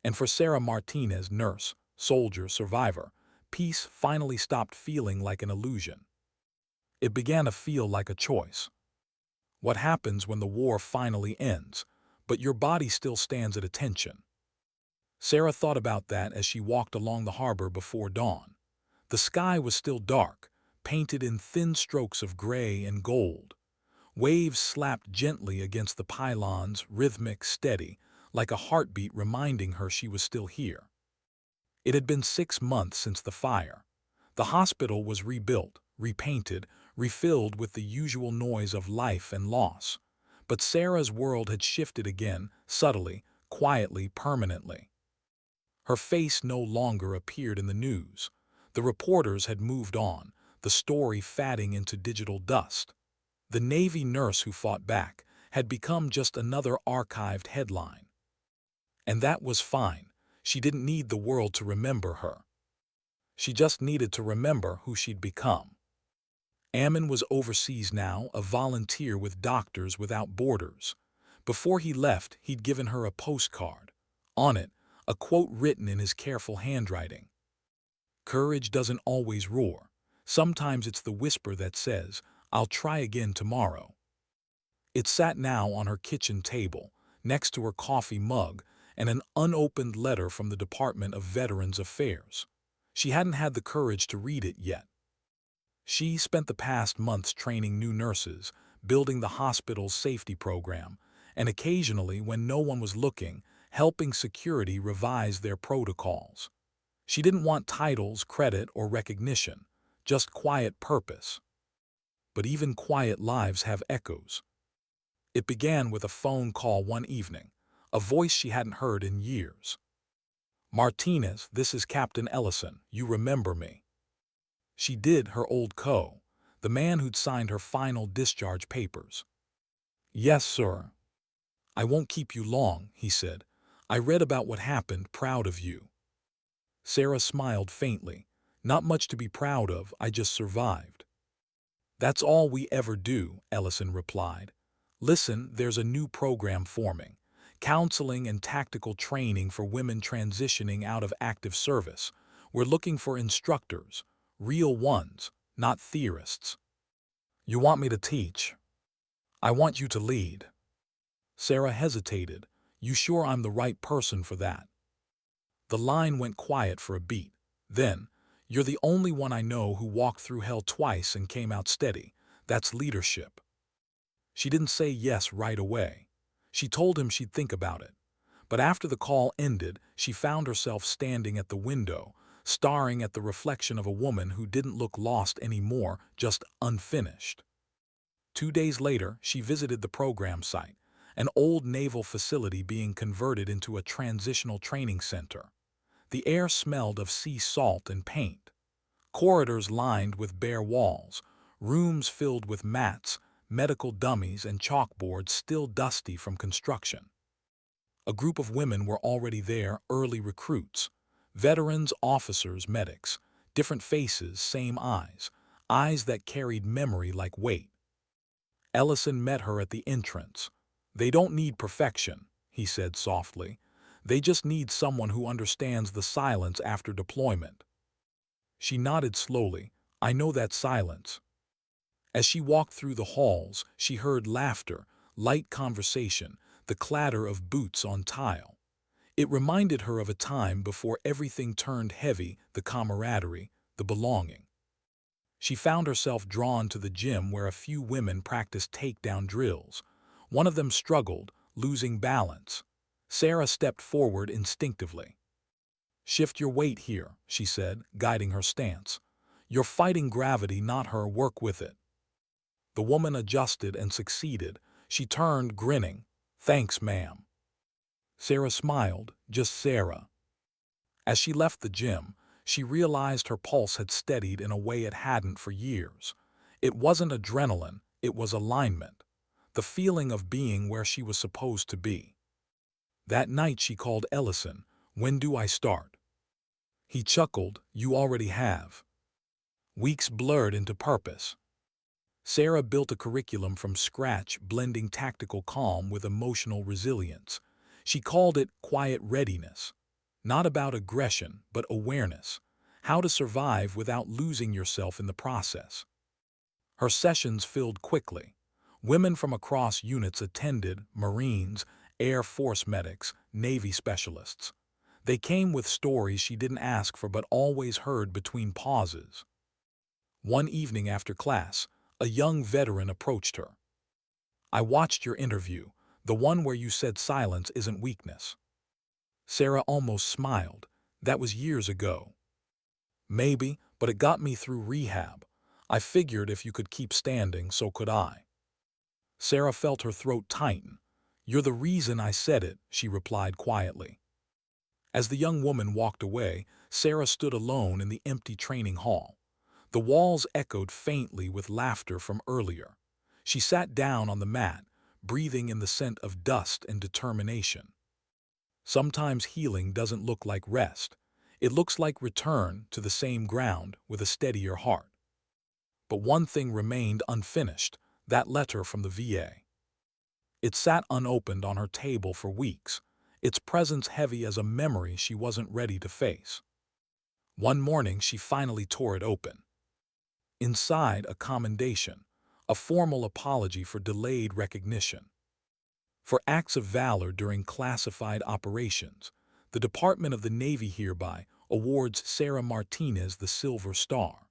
And for Sarah Martinez, nurse, soldier, survivor, peace finally stopped feeling like an illusion. It began to feel like a choice. What happens when the war finally ends, but your body still stands at attention? Sarah thought about that as she walked along the harbor before dawn. The sky was still dark, painted in thin strokes of gray and gold. Waves slapped gently against the pylons, rhythmic, steady, like a heartbeat reminding her she was still here. It had been 6 months since the fire. The hospital was rebuilt, repainted, refilled with the usual noise of life and loss. But Sarah's world had shifted again, subtly, quietly, permanently. Her face no longer appeared in the news. The reporters had moved on, the story fading into digital dust. The Navy nurse who fought back had become just another archived headline. And that was fine. She didn't need the world to remember her. She just needed to remember who she'd become. Ammon was overseas now, a volunteer with Doctors Without Borders. Before he left, he'd given her a postcard. On it, a quote written in his careful handwriting. Courage doesn't always roar. Sometimes it's the whisper that says, "I'll try again tomorrow." It sat now on her kitchen table, next to her coffee mug, and an unopened letter from the Department of Veterans Affairs. She hadn't had the courage to read it yet. She spent the past months training new nurses, building the hospital's safety program, and occasionally, when no one was looking, helping security revise their protocols. She didn't want titles, credit, or recognition, just quiet purpose. But even quiet lives have echoes. It began with a phone call one evening, a voice she hadn't heard in years. "Martinez, this is Captain Ellison. You remember me?" She did, her old the man who'd signed her final discharge papers. "Yes, sir." "I won't keep you long," he said. "I read about what happened, proud of you." Sarah smiled faintly. "Not much to be proud of, I just survived." "That's all we ever do," Ellison replied. "Listen, there's a new program forming. Counseling and tactical training for women transitioning out of active service. We're looking for instructors, real ones, not theorists." "You want me to teach?" "I want you to lead." Sarah hesitated. "You sure I'm the right person for that?" The line went quiet for a beat. Then, "You're the only one I know who walked through hell twice and came out steady. That's leadership." She didn't say yes right away. She told him she'd think about it. But after the call ended, she found herself standing at the window, staring at the reflection of a woman who didn't look lost anymore, just unfinished. 2 days later, she visited the program site, an old naval facility being converted into a transitional training center. The air smelled of sea salt and paint. Corridors lined with bare walls, rooms filled with mats, medical dummies, and chalkboards still dusty from construction. A group of women were already there, early recruits. Veterans, officers, medics. Different faces, same eyes. Eyes that carried memory like weight. Ellison met her at the entrance. "They don't need perfection," he said softly. "They just need someone who understands the silence after deployment." She nodded slowly. "I know that silence." As she walked through the halls, she heard laughter, light conversation, the clatter of boots on tile. It reminded her of a time before everything turned heavy, the camaraderie, the belonging. She found herself drawn to the gym where a few women practiced takedown drills. One of them struggled, losing balance. Sarah stepped forward instinctively. "Shift your weight here," she said, guiding her stance. "You're fighting gravity, not her. Work with it." The woman adjusted and succeeded. She turned, grinning. "Thanks, ma'am." Sarah smiled, just Sarah. As she left the gym, she realized her pulse had steadied in a way it hadn't for years. It wasn't adrenaline, it was alignment. The feeling of being where she was supposed to be. That night she called Ellison. "When do I start?" He chuckled. "You already have." Weeks blurred into purpose. Sarah built a curriculum from scratch, blending tactical calm with emotional resilience. She called it Quiet Readiness. Not about aggression, but awareness. How to survive without losing yourself in the process. Her sessions filled quickly. Women from across units attended: Marines, Air Force medics, Navy specialists. They came with stories she didn't ask for but always heard between pauses. One evening after class, a young veteran approached her. "I watched your interview, the one where you said silence isn't weakness." Sarah almost smiled. "That was years ago." "Maybe, but it got me through rehab. I figured if you could keep standing, so could I." Sarah felt her throat tighten. "You're the reason I said it," she replied quietly. As the young woman walked away, Sarah stood alone in the empty training hall. The walls echoed faintly with laughter from earlier. She sat down on the mat, breathing in the scent of dust and determination. Sometimes healing doesn't look like rest. It looks like return to the same ground with a steadier heart. But one thing remained unfinished, that letter from the VA. It sat unopened on her table for weeks, its presence heavy as a memory she wasn't ready to face. One morning she finally tore it open. Inside, a commendation, a formal apology for delayed recognition. For acts of valor during classified operations, the Department of the Navy hereby awards Sarah Martinez the Silver Star.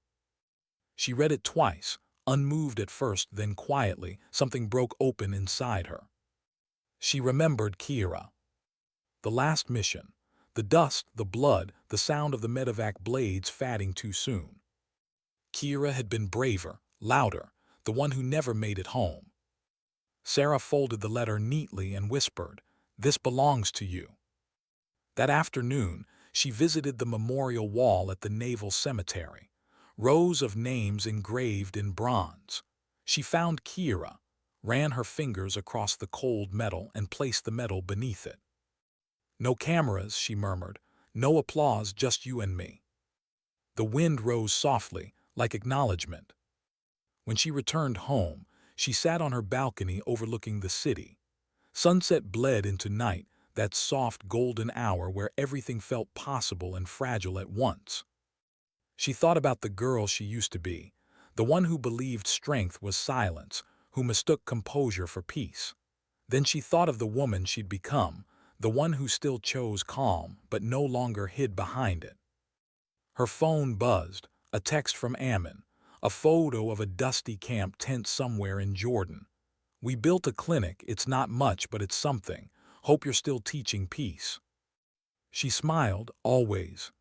She read it twice, unmoved at first, then quietly, something broke open inside her. She remembered Kira. The last mission, the dust, the blood, the sound of the medevac blades fatting too soon. Kira had been braver, louder, the one who never made it home. Sarah folded the letter neatly and whispered, "This belongs to you." That afternoon, she visited the memorial wall at the Naval Cemetery. Rows of names engraved in bronze. She found Kira, ran her fingers across the cold metal and placed the medal beneath it. "No cameras," she murmured. "No applause, just you and me." The wind rose softly, like acknowledgement. When she returned home, she sat on her balcony overlooking the city. Sunset bled into night, that soft golden hour where everything felt possible and fragile at once. She thought about the girl she used to be, the one who believed strength was silence, who mistook composure for peace. Then she thought of the woman she'd become, the one who still chose calm but no longer hid behind it. Her phone buzzed, a text from Ammon, a photo of a dusty camp tent somewhere in Jordan. "We built a clinic, it's not much but it's something. Hope you're still teaching peace." She smiled, always.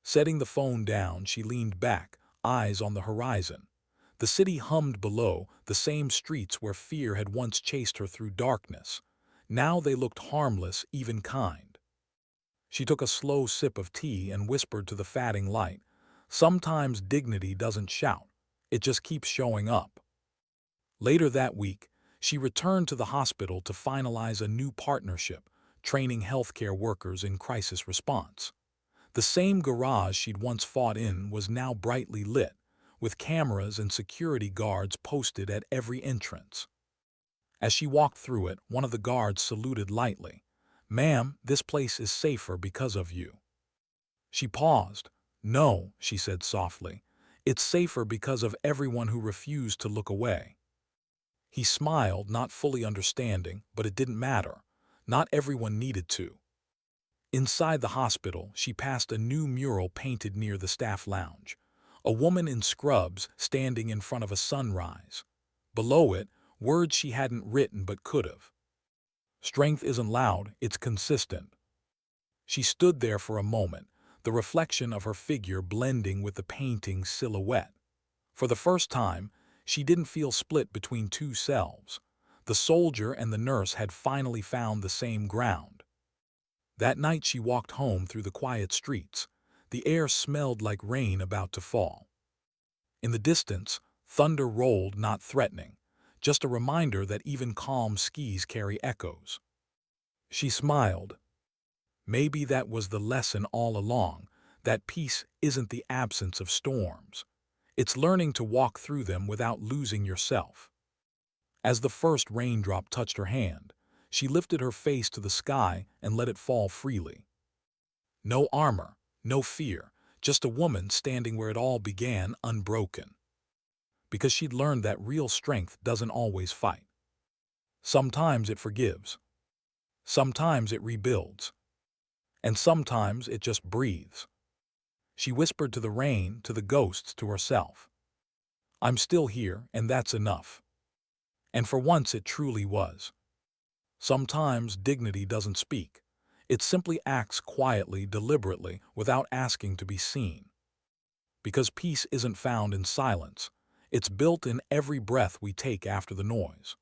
Setting the phone down, she leaned back, eyes on the horizon. The city hummed below, the same streets where fear had once chased her through darkness. Now they looked harmless, even kind. She took a slow sip of tea and whispered to the fading light, "Sometimes dignity doesn't shout. It just keeps showing up." Later that week, she returned to the hospital to finalize a new partnership, training healthcare workers in crisis response. The same garage she'd once fought in was now brightly lit, with cameras and security guards posted at every entrance. As she walked through it, one of the guards saluted lightly. "Ma'am, this place is safer because of you." She paused. "No," she said softly. "It's safer because of everyone who refused to look away." He smiled, not fully understanding, but it didn't matter. Not everyone needed to. Inside the hospital, she passed a new mural painted near the staff lounge. A woman in scrubs standing in front of a sunrise. Below it, words she hadn't written but could have. "Strength isn't loud, it's consistent." She stood there for a moment, the reflection of her figure blending with the painting's silhouette. For the first time, she didn't feel split between two selves. The soldier and the nurse had finally found the same ground. That night she walked home through the quiet streets. The air smelled like rain about to fall. In the distance, thunder rolled, not threatening, just a reminder that even calm skies carry echoes. She smiled. Maybe that was the lesson all along, that peace isn't the absence of storms. It's learning to walk through them without losing yourself. As the first raindrop touched her hand, she lifted her face to the sky and let it fall freely. No armor, no fear, just a woman standing where it all began, unbroken. Because she'd learned that real strength doesn't always fight. Sometimes it forgives. Sometimes it rebuilds. And sometimes it just breathes. She whispered to the rain, to the ghosts, to herself. "I'm still here, and that's enough." And for once it truly was. Sometimes dignity doesn't speak. It simply acts quietly, deliberately, without asking to be seen. Because peace isn't found in silence. It's built in every breath we take after the noise.